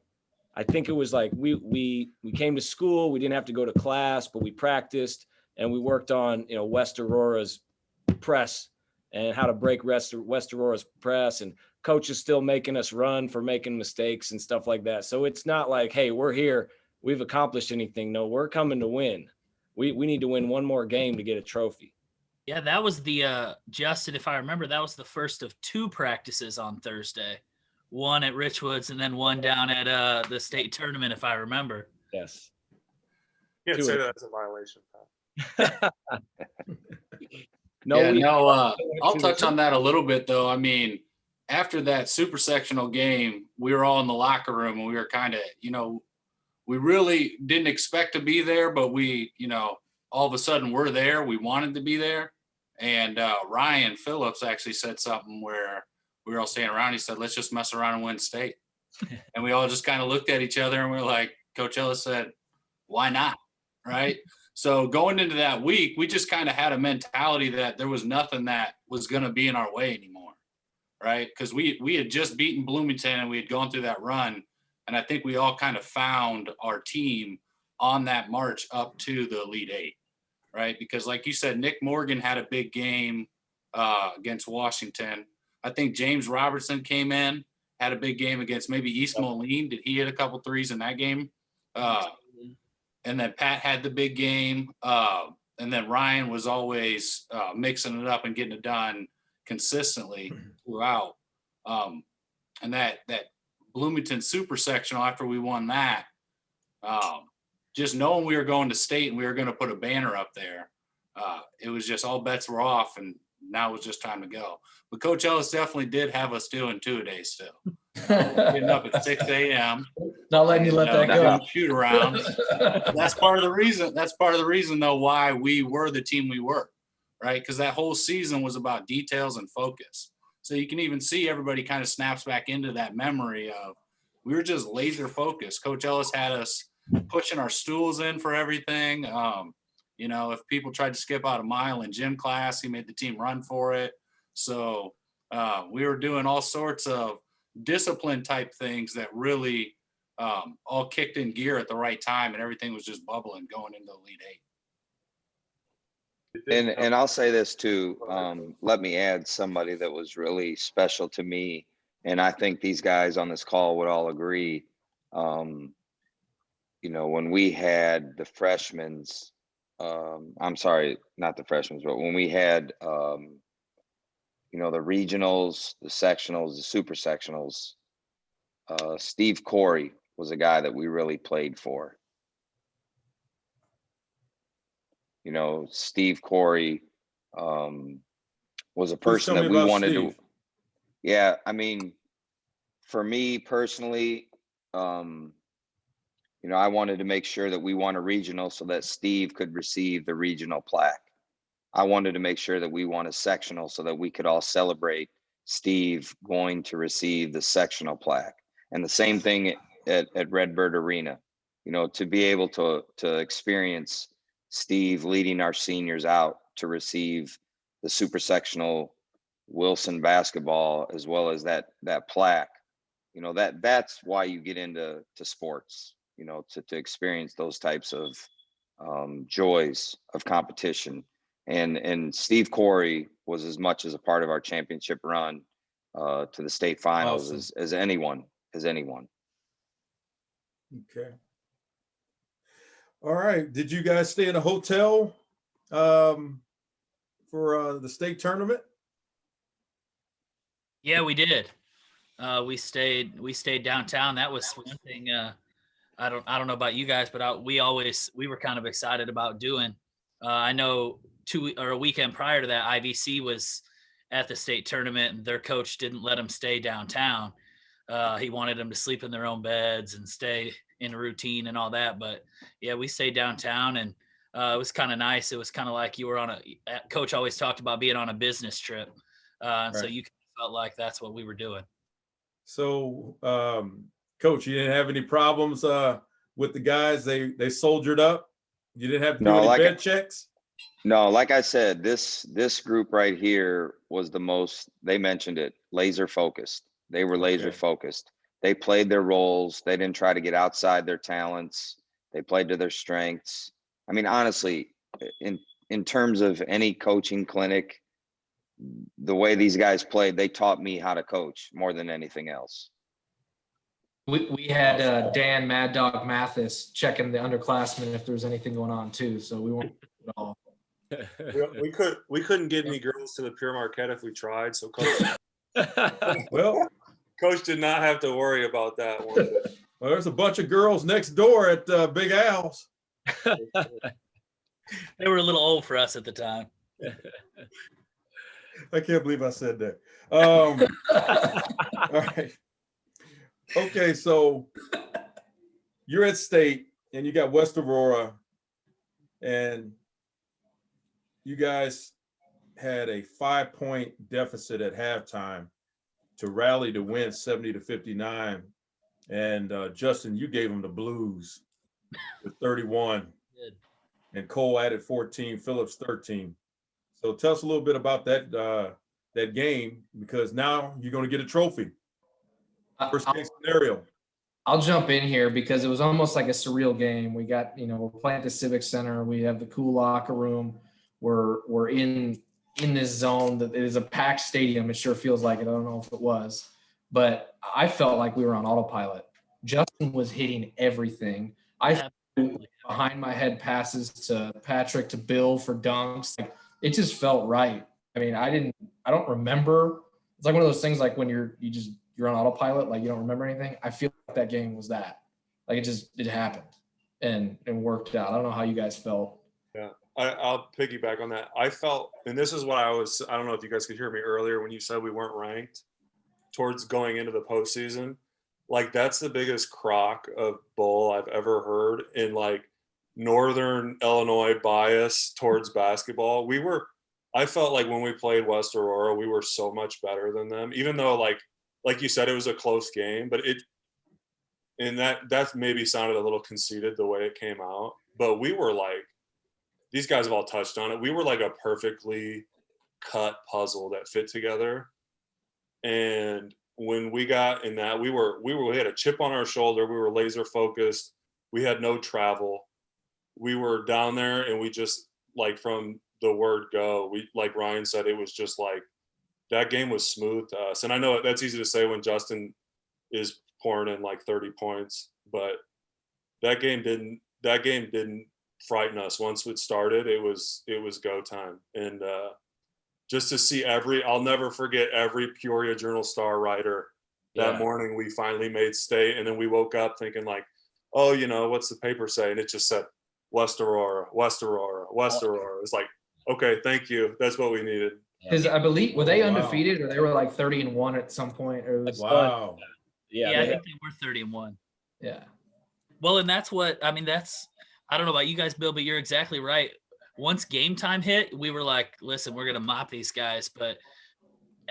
I think it was like we came to school. We didn't have to go to class, but we practiced and we worked on, West Aurora's press and how to break West Aurora's press, and coach is still making us run for making mistakes and stuff like that. So it's not like, hey, we're here, we've accomplished anything. No, we're coming to win. We need to win one more game to get a trophy. Yeah, that was the Justin, if I remember, that was the first of 2 practices on Thursday. One at Richwoods and then one down at the state tournament, if I remember. Yes. You can't say that as a violation, Pat. I'll touch on that a little bit, though. I mean, after that super sectional game, we were all in the locker room and we were kind of, we really didn't expect to be there, but we, all of a sudden we're there. We wanted to be there. And Ryan Phillips actually said something where we were all standing around. He said, let's just mess around and win state. And we all just kind of looked at each other and we were like, Coach Ellis said, why not? Right. So going into that week, we just kind of had a mentality that there was nothing that was going to be in our way anymore. Right. Because we had just beaten Bloomington and we had gone through that run. And I think we all kind of found our team on that march up to the Elite Eight. Right. Because like you said, Nick Morgan had a big game against Washington. I think James Robertson came in, had a big game against maybe East Moline. Did he hit a couple threes in that game? And then Pat had the big game. And then Ryan was always mixing it up and getting it done consistently throughout. And that Bloomington super sectional, after we won that, just knowing we were going to state and we were going to put a banner up there, it was just all bets were off, and now it was just time to go. But Coach Ellis definitely did have us doing 2-a-days still. Getting up at 6 a.m. Not letting you let that go. Shoot around. That's part of the reason. That's part of the reason, though, why we were the team we were, right? Because that whole season was about details and focus. So you can even see everybody kind of snaps back into that memory of we were just laser focused. Coach Ellis had us pushing our stools in for everything. If people tried to skip out a mile in gym class, he made the team run for it. So we were doing all sorts of discipline type things that really all kicked in gear at the right time, and everything was just bubbling going into the Elite Eight. And I'll say this too. Let me add somebody that was really special to me, and I think these guys on this call would all agree. When we had the freshmen's, I'm sorry, not the freshmen's, but when we had, the regionals, the sectionals, the super sectionals, Steve Corey was a guy that we really played for. Steve Corey was a person that we wanted to. Yeah, I mean, for me personally, I wanted to make sure that we won a regional so that Steve could receive the regional plaque. I wanted to make sure that we won a sectional so that we could all celebrate Steve going to receive the sectional plaque. And the same thing at Redbird Arena, you know, to be able to experience Steve leading our seniors out to receive the super sectional Wilson basketball, as well as that plaque, you know, that's why you get into sports, you know, to experience those types of joys of competition. And Steve Corey was as much as a part of our championship run to the state finals Awesome. as anyone. Okay. All right. Did you guys stay in a hotel for the state tournament? Yeah, we did. We stayed downtown. That was one thing. I don't know about you guys, but we were kind of excited about doing. I know a weekend prior to that, IVC was at the state tournament, and their coach didn't let them stay downtown. He wanted them to sleep in their own beds and stay in a routine and all that. But yeah, we stayed downtown, and it was kind of nice. It was kind of like you were coach always talked about being on a business trip. And so you felt like that's what we were doing. So, Coach, you didn't have any problems with the guys? They soldiered up? You didn't have to do any bed checks? No, like I said, this group right here was the most, they mentioned it, laser focused. They were laser focused. They played their roles. They didn't try to get outside their talents. They played to their strengths. I mean, honestly, in terms of any coaching clinic, the way these guys played, they taught me how to coach more than anything else. We had Dan Mad Dog Mathis checking the underclassmen if there was anything going on too. So we weren't at all. We couldn't get any girls to the Pure Marquette if we tried. So Coach did not have to worry about that one. Well, there's a bunch of girls next door at Big Al's. They were a little old for us at the time. I can't believe I said that. All right. Okay, so you're at state and you got West Aurora, and you guys had a 5-point deficit at halftime to rally to win 70-59. And Justin, you gave them the blues with 31. Good. And Cole added 14, Phillips 13. So tell us a little bit about that game, because now you're going to get a trophy. Worst case scenario. I'll jump in here because it was almost like a surreal game. We got, we're playing at the Civic Center. We have the cool locker room. We're in this zone that it is a packed stadium. It sure feels like it. I don't know if it was, but I felt like we were on autopilot. Justin was hitting everything. I threw behind my head passes to Patrick, to Bill for dunks. Like, it just felt right. I mean, I don't remember. It's like one of those things like when you're on autopilot, like you don't remember anything. I feel like that game was that. Like it happened and worked out. I don't know how you guys felt. Yeah, I'll piggyback on that. I felt, and this is what I don't know if you guys could hear me earlier when you said we weren't ranked towards going into the postseason. Like, that's the biggest crock of bull I've ever heard in like Northern Illinois bias towards basketball. I felt like when we played West Aurora, we were so much better than them, even though like you said, it was a close game, but that maybe sounded a little conceited the way it came out, but we were like, these guys have all touched on it. We were like a perfectly cut puzzle that fit together. And when we got in that, we had a chip on our shoulder. We were laser focused. We had no travel. We were down there, and we just, like, from the word go, like Ryan said, it was just like, that game was smooth to us. And I know that's easy to say when Justin is pouring in like 30 points, but that game didn't frighten us. Once it started, it was go time. And just to see I'll never forget every Peoria Journal-Star writer that morning. We finally made state, and then we woke up thinking like, oh, what's the paper say? And it just said West Aurora, West Aurora, West Aurora. It's like, okay, thank you. That's what we needed. Because I believe, were they undefeated, or they were like 30-1 at some point? Or it was, wow. Yeah, I think they were 30-1. Yeah. Well, and I don't know about you guys, Bill, but you're exactly right. Once game time hit, we were like, listen, we're going to mop these guys. But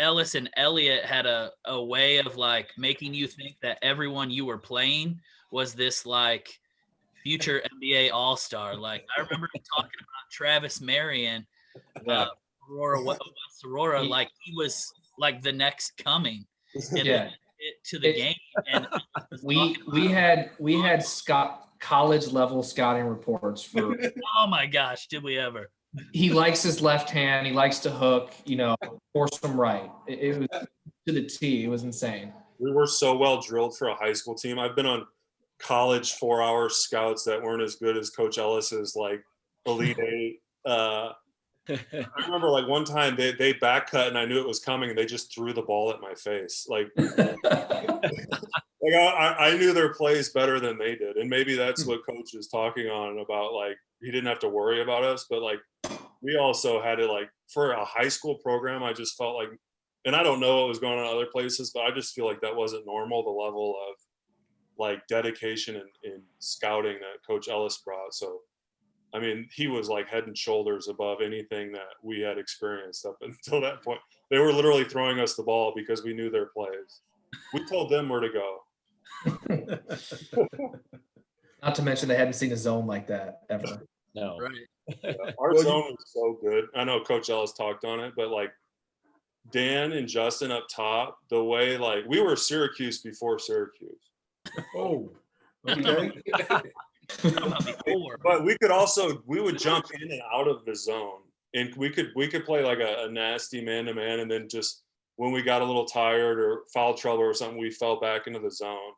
Ellis and Elliott had a way of like making you think that everyone you were playing was this like future NBA All-Star. Like I remember talking about Travis Marion, Yeah. Aurora, West Aurora, like he was like the next coming to the game. And we had college level scouting reports for. Oh my gosh, did we ever? He likes his left hand. He likes to hook. Force him right. It was to the T. It was insane. We were so well drilled for a high school team. I've been on college 4-hour scouts that weren't as good as Coach Ellis's like Elite Eight. I remember like one time they back cut and I knew it was coming and they just threw the ball at my face. Like I knew their plays better than they did. And maybe that's what Coach is talking on about. Like he didn't have to worry about us, but like we also had to like for a high school program, I just felt like, and I don't know what was going on in other places, but I just feel like that wasn't normal, the level of like dedication and scouting that Coach Ellis brought. So, I mean, he was like head and shoulders above anything that we had experienced up until that point. They were literally throwing us the ball because we knew their plays. We told them where to go. Not to mention they hadn't seen a zone like that ever. No. Right. Our zone was so good. I know Coach Ellis talked on it, but like Dan and Justin up top, the way like we were Syracuse before Syracuse. Oh, okay. But we would jump in and out of the zone, and we could play like a nasty man-to-man, and then just when we got a little tired or foul trouble or something, we fell back into the zone,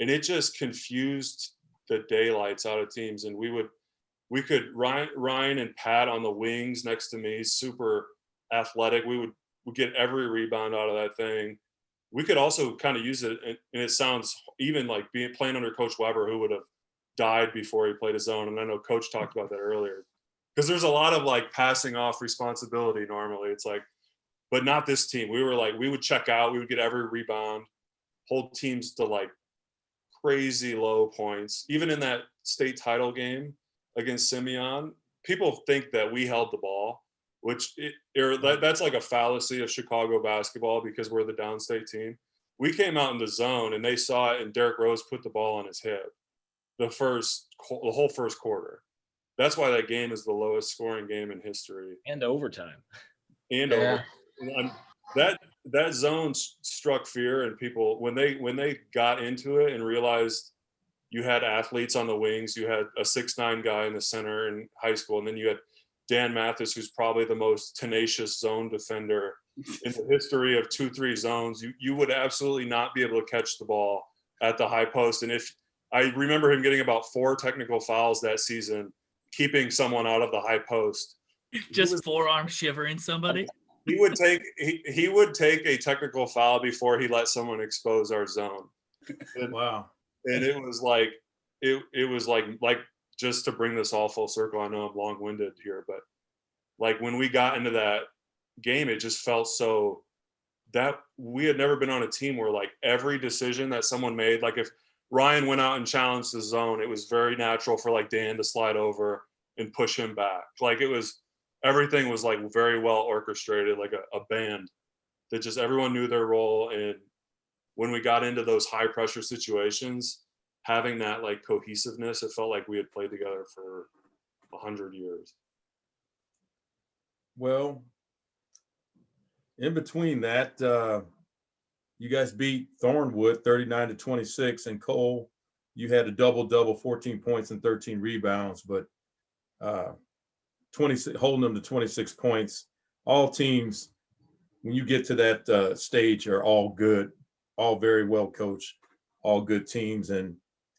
and it just confused the daylights out of teams. And we could Ryan and Pat on the wings next to me, super athletic. We'd get every rebound out of that thing. We could also kind of use it, and it sounds even like playing under Coach Weber, who would have died before he played his zone. And I know Coach talked about that earlier, because there's a lot of like passing off responsibility normally. It's like, but not this team. We were like, we would check out, we would get every rebound, hold teams to like crazy low points. Even in that state title game against Simeon, people think that we held the ball, which that's like a fallacy of Chicago basketball because we're the downstate team. We came out in the zone and they saw it, and Derrick Rose put the ball on his hip the whole first quarter. That's why that game is the lowest scoring game in history. And overtime. That zone struck fear in people when they got into it and realized you had athletes on the wings. You had a 6'9" guy in the center in high school, and then you had Dan Mathis, who's probably the most tenacious zone defender in the history of 2-3 zones. You would absolutely not be able to catch the ball at the high post. And if I remember him getting about 4 technical fouls that season, keeping someone out of the high post. Just forearm shivering somebody. He would take a technical foul before he let someone expose our zone. And, Wow. And it was like it was like just to bring this all full circle. I know I'm long-winded here, but like when we got into that game, it just felt so that we had never been on a team where like every decision that someone made, like if Ryan went out and challenged the zone, it was very natural for like Dan to slide over and push him back. Like everything was like very well orchestrated, like a band that just everyone knew their role. And when we got into those high pressure situations, having that like cohesiveness, it felt like we had played together for 100 years. Well, in between that, you guys beat Thornwood 39-26, and Cole, you had a double-double, 14 points and 13 rebounds, but 26 holding them to 26 points. All teams, when you get to that stage, are all good, all very well coached, all good teams. And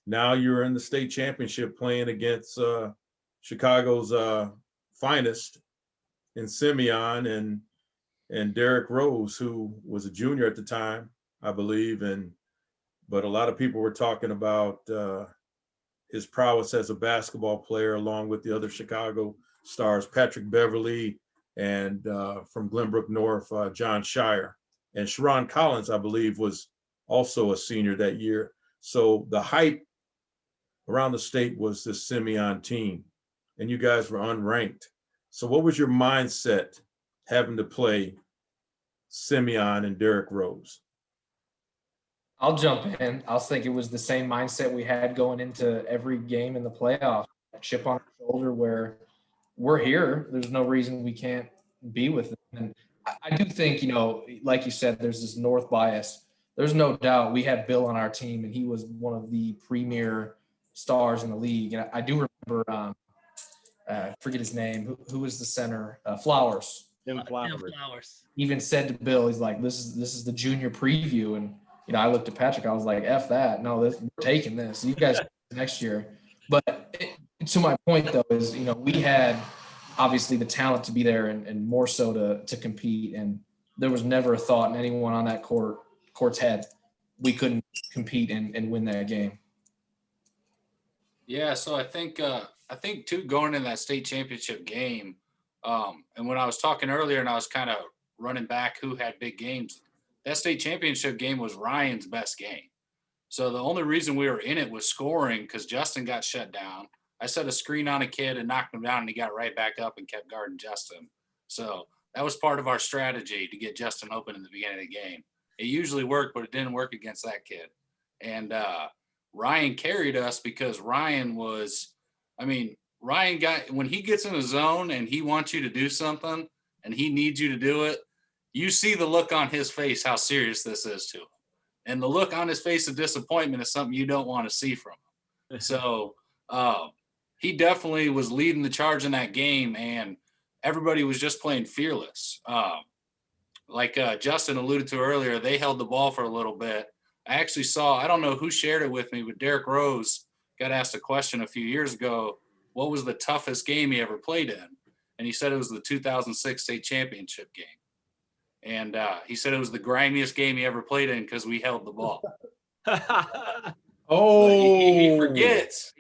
now you're in the state championship playing against Chicago's finest in Simeon and Derrick Rose, who was a junior at the time, I believe. But a lot of people were talking about his prowess as a basketball player, along with the other Chicago stars, Patrick Beverly, and from Glenbrook North, John Shire. And Sharon Collins, I believe, was also a senior that year. So the hype around the state was this Simeon team, and you guys were unranked. So what was your mindset having to play Simeon, and Derrick Rose? I'll jump in. I'll think it was the same mindset we had going into every game in the playoffs. Chip on our shoulder where we're here. There's no reason we can't be with them. And I do think, like you said, there's this North bias. There's no doubt we had Bill on our team, and he was one of the premier stars in the league. And I do remember, I forget his name, who was the center? Flowers. Tim Flowers. Flowers. Even said to Bill, he's like, this is the junior preview. And, I looked at Patrick, I was like, F that. No, we're taking this. You guys next year. But to my point, though, is, we had obviously the talent to be there and more so to compete. And there was never a thought in anyone on that court's head we couldn't compete and win that game. Yeah, so I think too, going in that state championship game, and when I was talking earlier and I was kind of running back who had big games, that state championship game was Ryan's best game. So the only reason we were in it was scoring because Justin got shut down. I set a screen on a kid and knocked him down, and he got right back up and kept guarding Justin. So that was part of our strategy to get Justin open in the beginning of the game. It usually worked, but it didn't work against that kid. And Ryan carried us because Ryan when he gets in the zone and he wants you to do something and he needs you to do it, you see the look on his face, how serious this is to him. And the look on his face of disappointment is something you don't want to see from him. So he definitely was leading the charge in that game, and everybody was just playing fearless. Like Justin alluded to earlier, they held the ball for a little bit. I actually saw, I don't know who shared it with me, but Derrick Rose got asked a question a few years ago, what was the toughest game he ever played in? And he said it was the 2006 state championship game. And he said it was the grimiest game he ever played in because we held the ball. He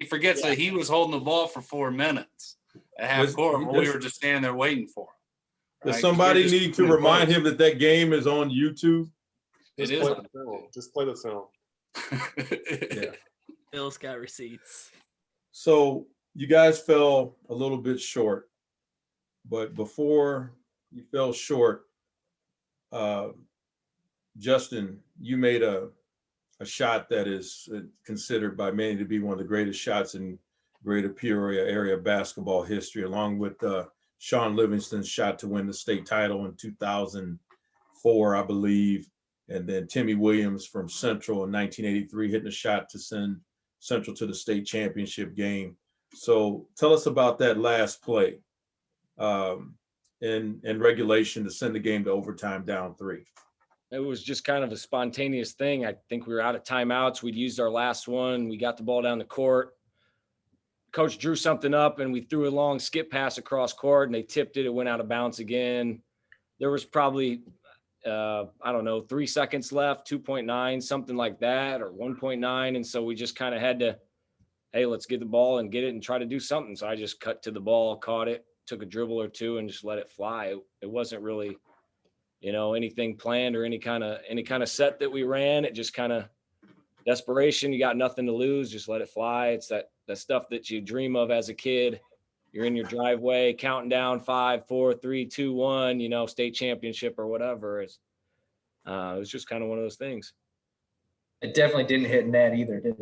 forgets that he was holding the ball for 4 minutes at half court while we were just standing there waiting for him. Does somebody need to remind him that game is on YouTube? It is. Just play the film. Yeah. Bill's got receipts. So you guys fell a little bit short, but before you fell short, Justin, you made a shot that is considered by many to be one of the greatest shots in Greater Peoria area basketball history, along with Sean Livingston's shot to win the state title in 2004, I believe. And then Timmy Williams from Central in 1983 hitting a shot to send Central to the state championship game. So tell us about that last play in regulation to send the game to overtime down 3. It was just kind of a spontaneous thing. I think we were out of timeouts. We'd used our last one. We got the ball down the court. Coach drew something up, and we threw a long skip pass across court, and they tipped it. It went out of bounds again. There was probably, 3 seconds left, 2.9, something like that, or 1.9. And so we just kind of had to, hey, let's get the ball and get it and try to do something. So I just cut to the ball, caught it, took a dribble or two, and just let it fly. It wasn't really, anything planned or any kind of set that we ran. It just kind of desperation. You got nothing to lose. Just let it fly. It's that stuff that you dream of as a kid. You're in your driveway, counting down 5, 4, 3, 2, 1, state championship or whatever. It was just kind of one of those things. It definitely didn't hit net either, did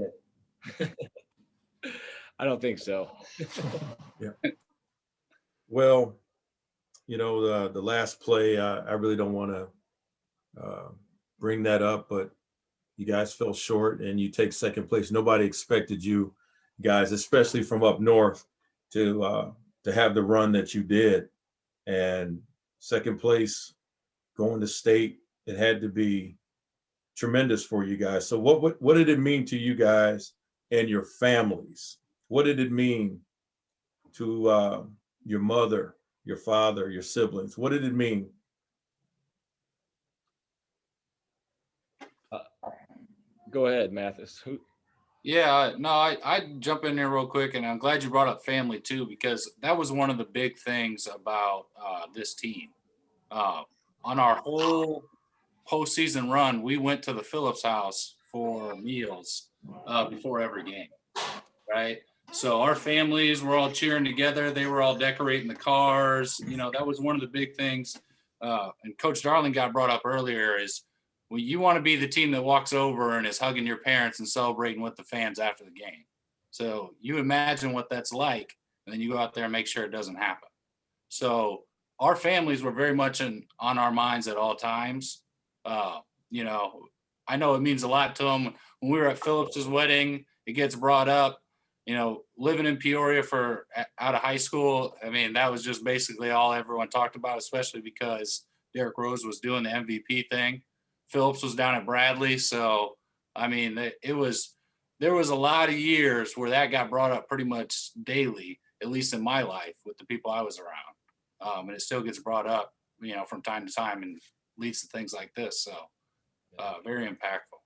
it? I don't think so. Yeah. Well, the last play, I really don't want to bring that up, but you guys fell short and you take second place. Nobody expected you guys, especially from up north, to have the run that you did. And second place, going to state, it had to be tremendous for you guys. So what did it mean to you guys and your families? What did it mean to your mother, your father, your siblings? What did it mean? Go ahead, Mathis. Yeah, no, I'd jump in there real quick, and I'm glad you brought up family too, because that was one of the big things about this team. On our whole postseason run, we went to the Phillips house for meals before every game, right? So our families were all cheering together. They were all decorating the cars. That was one of the big things. and Coach Darling got brought up earlier, is well, you want to be the team that walks over and is hugging your parents and celebrating with the fans after the game. So you imagine what that's like, and then you go out there and make sure it doesn't happen. So our families were very much on our minds at all times. You know, I know it means a lot to them. When we were at Phillips's wedding, it gets brought up. You know, living in Peoria out of high school, I mean, that was just basically all everyone talked about, especially because Derrick Rose was doing the MVP thing. Phillips was down at Bradley. So, I mean, there was a lot of years where that got brought up pretty much daily, at least in my life with the people I was around. And it still gets brought up, you know, from time to time and leads to things like this. So very impactful.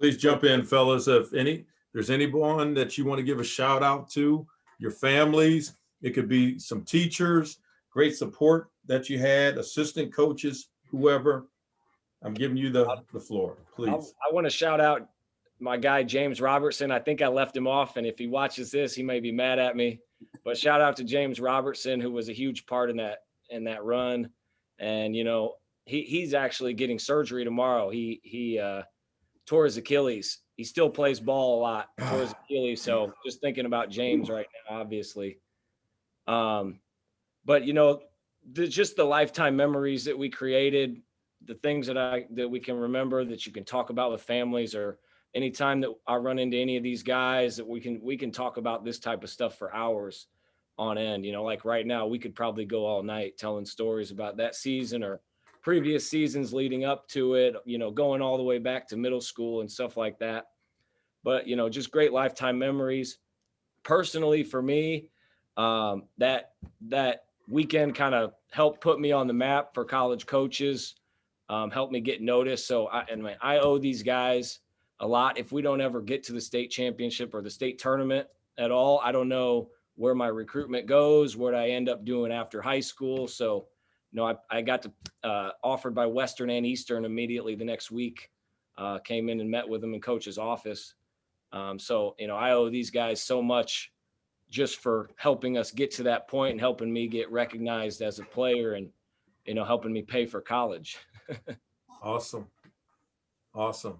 Please jump in, fellas. If there's anyone that you want to give a shout out to, your families, it could be some teachers, great support that you had, assistant coaches, whoever. I'm giving you the floor, please. I want to shout out my guy, James Robertson. I think I left him off, and if he watches this, he may be mad at me. But shout out to James Robertson, who was a huge part in that run. And, you know, he's actually getting surgery tomorrow. He tore his Achilles. He still plays ball a lot, tore his Achilles. So just thinking about James right now, obviously. But, you know, just the lifetime memories that we created, the things that we can remember that you can talk about with families, or anytime that I run into any of these guys that we can talk about this type of stuff for hours on end. You know, like right now, we could probably go all night telling stories about that season or previous seasons leading up to it, you know, going all the way back to middle school and stuff like that. But, you know, just great lifetime memories. Personally, for me, that weekend kind of helped put me on the map for college coaches, helped me get noticed. So I owe these guys a lot. If we don't ever get to the state championship or the state tournament at all, I don't know where my recruitment goes, what I end up doing after high school. So, you know, I got to offered by Western and Eastern immediately the next week, came in and met with them in coach's office. So, you know, I owe these guys so much just for helping us get to that point and helping me get recognized as a player and, you know, helping me pay for college. Awesome. Awesome.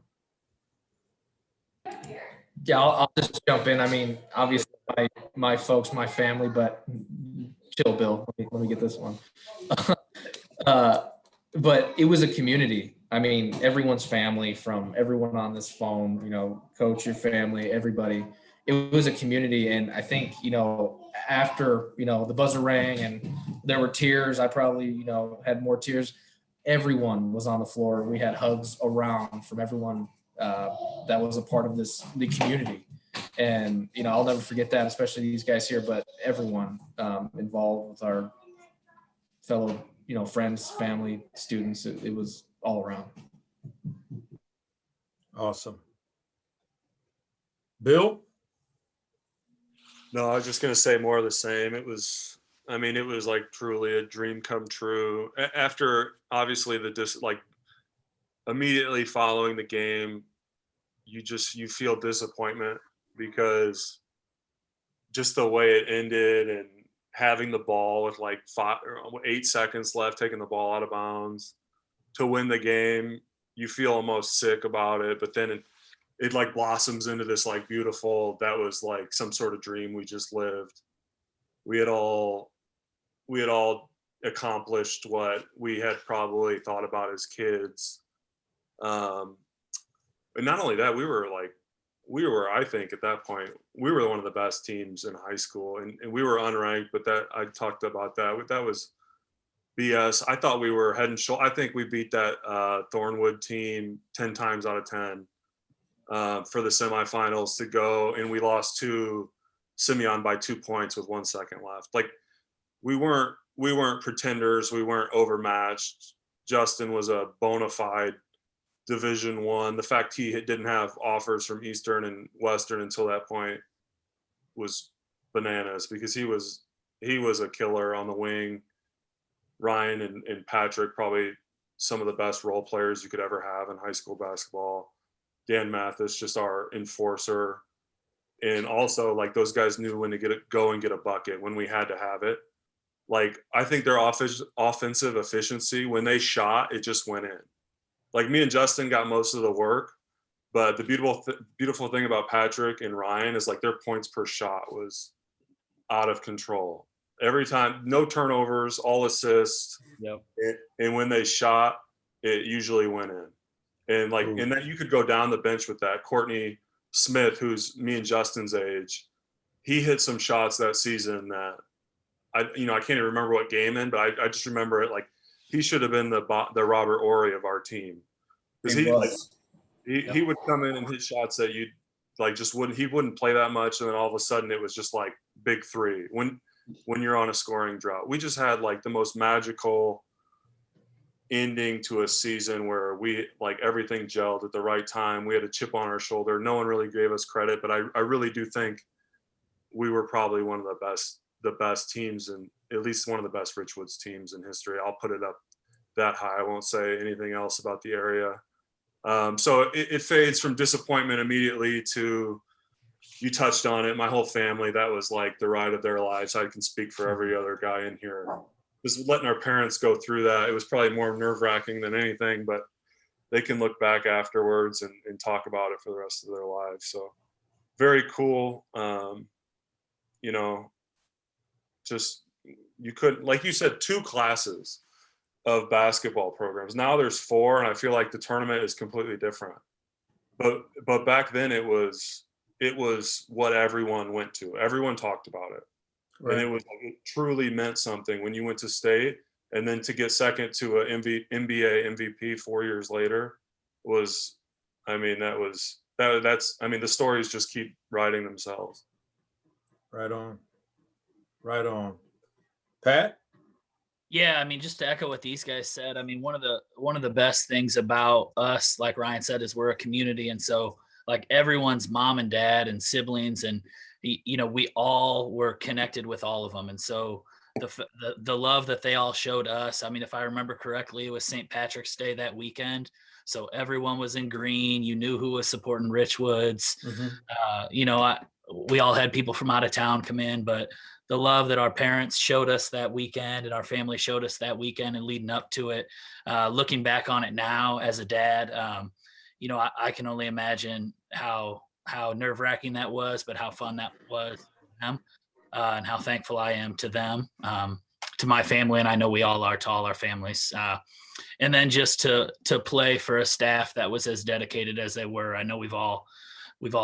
Yeah, I'll just jump in. I mean, obviously my folks, my family, but chill, Bill. Let me get this one. But it was a community. I mean, everyone's family, from everyone on this phone, you know, coach, your family, everybody. It was a community. And I think, you know, after, you know, the buzzer rang and there were tears, I probably, you know, had more tears. Everyone was on the floor. We had hugs around from everyone that was a part of the community. And, you know, I'll never forget that, especially these guys here, but everyone involved with our fellow, you know, friends, family, students. It was all around. Awesome. Bill? No, I was just going to say more of the same. It was like truly a dream come true. After obviously immediately following the game, you feel disappointment because just the way it ended and having the ball with like 8 seconds left, taking the ball out of bounds to win the game, you feel almost sick about it. But then it like blossoms into this like beautiful, that was like some sort of dream we just lived. We had all accomplished what we had probably thought about as kids. But not only that, we were, I think at that point, we were one of the best teams in high school, and we were unranked, but that I talked about that was BS. I thought we were head and shoulder. I think we beat that Thornwood team 10 times out of 10 for the semifinals to go, and we lost to Simeon by 2 points with 1 second left. Like we weren't pretenders. We weren't overmatched. Justin was a bona fide Division I. The fact he didn't have offers from Eastern and Western until that point was bananas, because he was a killer on the wing. Ryan and Patrick, probably some of the best role players you could ever have in high school basketball. Dan Mathis, just our enforcer. And also, like, those guys knew when to go and get a bucket when we had to have it. like, I think their offensive efficiency, when they shot, it just went in. Like, me and Justin got most of the work, but the beautiful thing about Patrick and Ryan is like their points per shot was out of control. Every time, no turnovers, all assists. Yep. And when they shot, it usually went in. And like, Ooh. and then you could go down the bench with that. Courtney Smith, who's me and Justin's age, he hit some shots that season that I can't even remember what game in, but I just remember it like he should have been the Robert Ory of our team, because he would come in and hit shots that you like just wouldn't play that much, and then all of a sudden it was just like big three when you're on a scoring drought. We just had like the most magical ending to a season where we like everything gelled at the right time. We had a chip on our shoulder. No one really gave us credit, but I really do think we were probably one of the best teams, and at least one of the best Richwoods teams in history. I'll put it up that high. I won't say anything else about the area. So it fades from disappointment immediately to, you touched on it, my whole family, that was like the ride of their lives. I can speak for every other guy in here. Just letting our parents go through that, it was probably more nerve-wracking than anything, but they can look back afterwards and talk about it for the rest of their lives. So very cool. Just, you couldn't, like you said, 2 classes of basketball programs. Now there's 4, and I feel like the tournament is completely different. But back then it was what everyone went to. Everyone talked about it. Right. And it truly meant something when you went to state, and then to get second to a NBA MVP 4 years later was, the stories just keep writing themselves. Right on. Right on. Pat? Yeah, I mean, just to echo what these guys said, I mean, one of the best things about us, like Ryan said, is we're a community, and so like everyone's mom and dad and siblings, and we all were connected with all of them, and so the love that they all showed us. I mean, if I remember correctly, it was St. Patrick's Day that weekend, so everyone was in green. You knew who was supporting Richwoods. Mm-hmm. We all had people from out of town come in, but the love that our parents showed us that weekend and our family showed us that weekend and leading up to it, looking back on it now as a dad, I can only imagine how nerve-wracking that was, but how fun that was for them, and how thankful I am to them, to my family, and I know we all are to all our families. And then just to play for a staff that was as dedicated as they were. I know we've all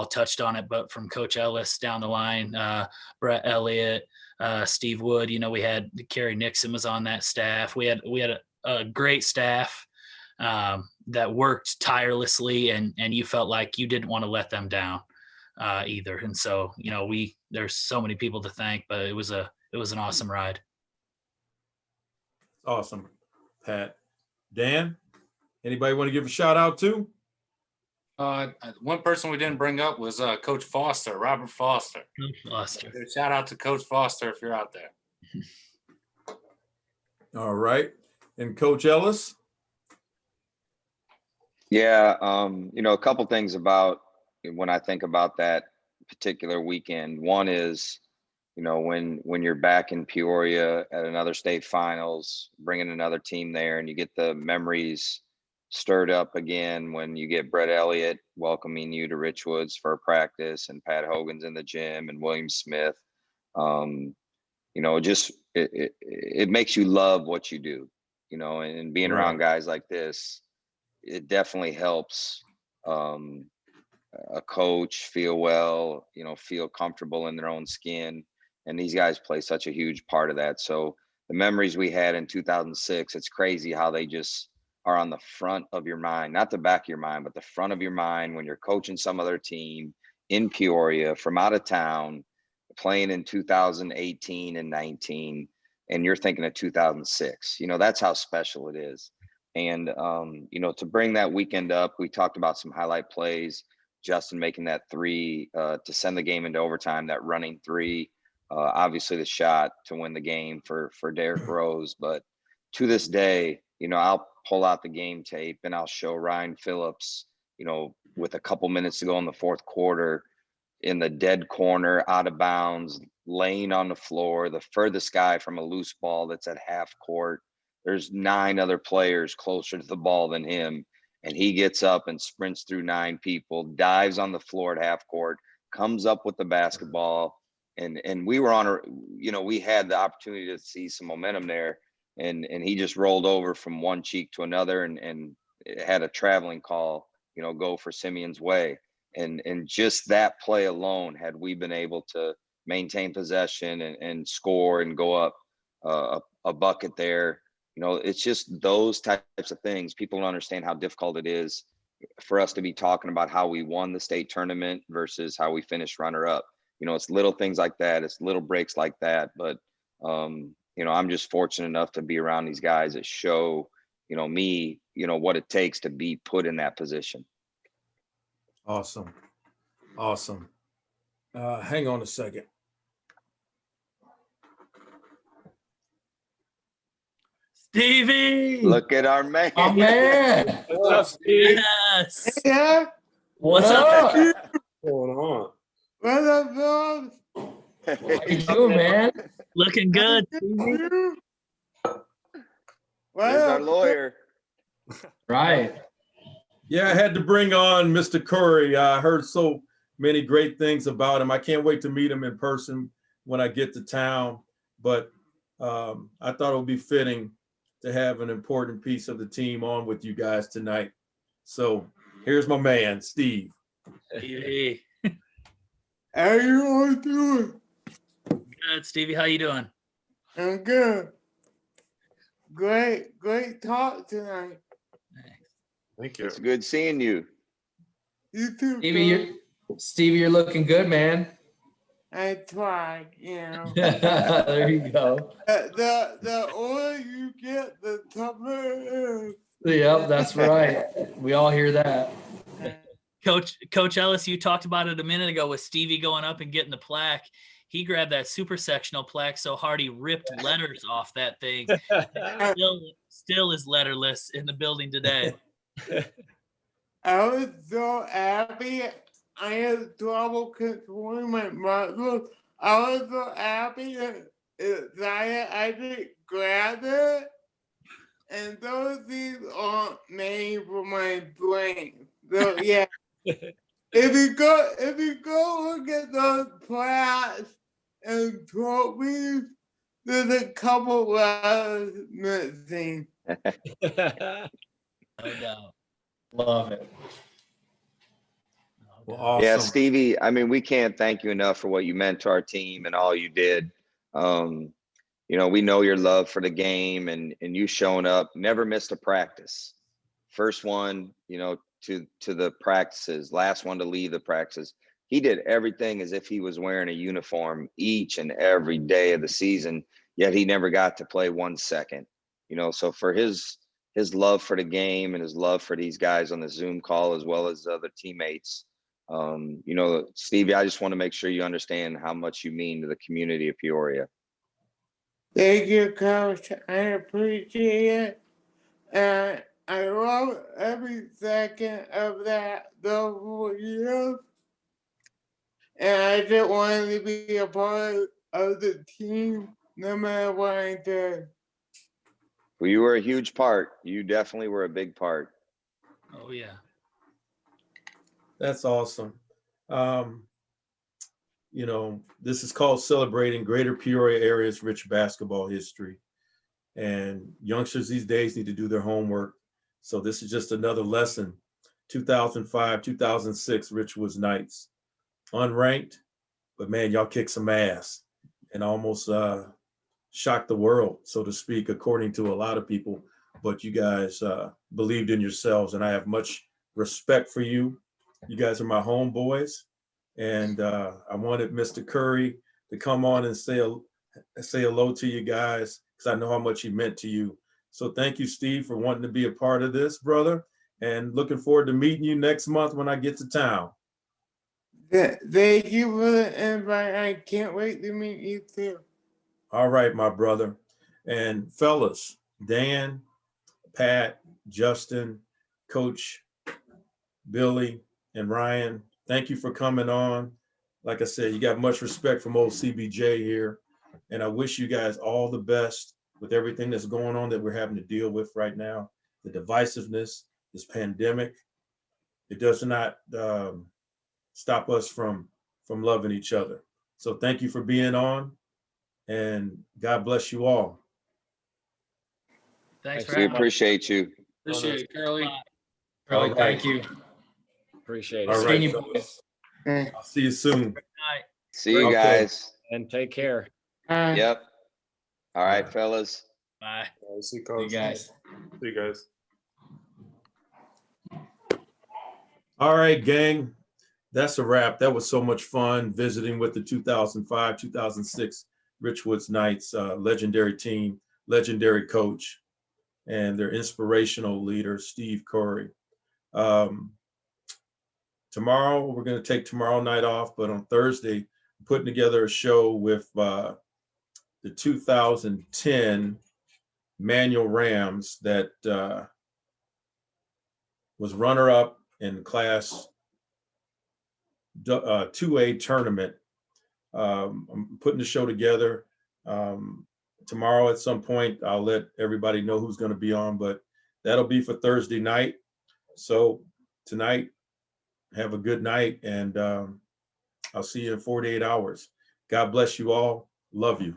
touched on it, but from Coach Ellis down the line, Brett Elliott, Steve Wood, we had Kerry Nixon was on that staff. We had a great staff that worked tirelessly, and you felt like you didn't want to let them down either. And so, there's so many people to thank, but it was an awesome ride. Awesome, Pat. Dan, anybody want to give a shout out to? One person we didn't bring up was Coach Foster, Robert Foster. Foster. Shout out to Coach Foster if you're out there. All right. And Coach Ellis? Yeah, a couple things about when I think about that particular weekend. One is, when you're back in Peoria at another state finals, bringing another team there, and you get the memories stirred up again when you get Brett Elliott welcoming you to Richwoods for a practice, and Pat Hogan's in the gym, and William Smith. It makes you love what you do, and being around guys like this, it definitely helps a coach feel well, feel comfortable in their own skin. And these guys play such a huge part of that. So the memories we had in 2006, it's crazy how they just are on the front of your mind, not the back of your mind, but the front of your mind when you're coaching some other team in Peoria from out of town, playing in 2018 and 19, and you're thinking of 2006. That's how special it is. And, to bring that weekend up, we talked about some highlight plays, Justin making that 3 to send the game into overtime, that running 3, obviously the shot to win the game for Derrick Rose. But to this day, I'll pull out the game tape and I'll show Ryan Phillips, with a couple minutes to go in the fourth quarter, in the dead corner, out of bounds, laying on the floor, the furthest guy from a loose ball that's at half court. There's 9 other players closer to the ball than him. And he gets up and sprints through 9 people, dives on the floor at half court, comes up with the basketball. And we were on a, we had the opportunity to see some momentum there. And he just rolled over from one cheek to another and had a traveling call, go for Simeon's way. And just that play alone, had we been able to maintain possession and score and go up a bucket there, it's just those types of things. People don't understand how difficult it is for us to be talking about how we won the state tournament versus how we finished runner up. It's little things like that. It's little breaks like that. But, I'm just fortunate enough to be around these guys that show, me, what it takes to be put in that position. Awesome. Awesome. Hang on a second. Stevie. Look at our man. Oh man. What's up, Steve? Yes. Yeah, What's up? What's going on? what up, Phillips? How you doing, man? Looking good. Stevie. What There's our up? lawyer. Right. Yeah, I had to bring on Mr. Curry. I heard so many great things about him. I can't wait to meet him in person when I get to town. But I thought it would be fitting to have an important piece of the team on with you guys tonight. So here's my man, Steve. Stevie. How you all doing? Good. Stevie, how you doing? I'm good. Great talk tonight. Thank you. It's good seeing you. You too. Stevie, you're looking good, man. I tried, There you go. The older you get, the tougher it is. Yep, that's right. We all hear that. Coach Ellis, you talked about it a minute ago with Stevie going up and getting the plaque. He grabbed that super sectional plaque so hard he ripped letters off that thing. Still is letterless in the building today. I was so happy. I had trouble controlling my muscles. I was so happy and excited. I just grabbed it, and those things aren't made for my brain. So yeah, if you go look at those plaques and trophies, there's a couple letters missing. No doubt. Love it. Well, awesome. Yeah, Stevie, we can't thank you enough for what you meant to our team and all you did. We know your love for the game and you showing up, never missed a practice. First one, to the practices, last one to leave the practices. He did everything as if he was wearing a uniform each and every day of the season, yet he never got to play 1 second. So for his love for the game and his love for these guys on the Zoom call, as well as other teammates, Stevie, I just want to make sure you understand how much you mean to the community of Peoria. Thank you, Coach. I appreciate it. I love every second of those 4 years. And I just wanted to be a part of the team, no matter what I did. Well, you were a huge part. You definitely were a big part. Oh yeah. That's awesome. This is called Celebrating Greater Peoria Area's Rich Basketball History. And youngsters these days need to do their homework. So this is just another lesson. 2005, 2006 Richwoods Knights. Unranked, but man, y'all kicked some ass and almost shocked the world, so to speak, according to a lot of people. But you guys believed in yourselves, and I have much respect for you. You guys are my homeboys, and I wanted Mr. Curry to come on and say hello to you guys, because I know how much he meant to you. So thank you, Steve, for wanting to be a part of this, brother, and looking forward to meeting you next month when I get to town. Thank you for the invite. I can't wait to meet you too. All right, my brother. And fellas, Dan, Pat, Justin, Coach Billy, and Ryan, thank you for coming on. like I said, you got much respect from old CBJ here. And I wish you guys all the best with everything that's going on that we're having to deal with right now. The divisiveness, this pandemic, it does not stop us from loving each other. So thank you for being on, and God bless you all. Thanks for We having me. appreciate you. Appreciate it, Curly. Really, All thank right. you. Appreciate All it. right, Seeing you fellas. boys. I'll see you soon. See you Okay. guys. And take care. Yep. All right, right. fellas. Bye. See You you guys. See you guys. All right, gang. That's a wrap. That was so much fun visiting with the 2005, 2006 Richwoods Knights, legendary team, legendary coach, and their inspirational leader, Steve Curry. Tomorrow, we're going to take tomorrow night off, but on Thursday, I'm putting together a show with the 2010 Manual Rams that was runner-up in class 2A tournament. I'm putting the show together. Tomorrow at some point, I'll let everybody know who's going to be on, but that'll be for Thursday night. So tonight, have a good night, and I'll see you in 48 hours. God bless you all. Love you.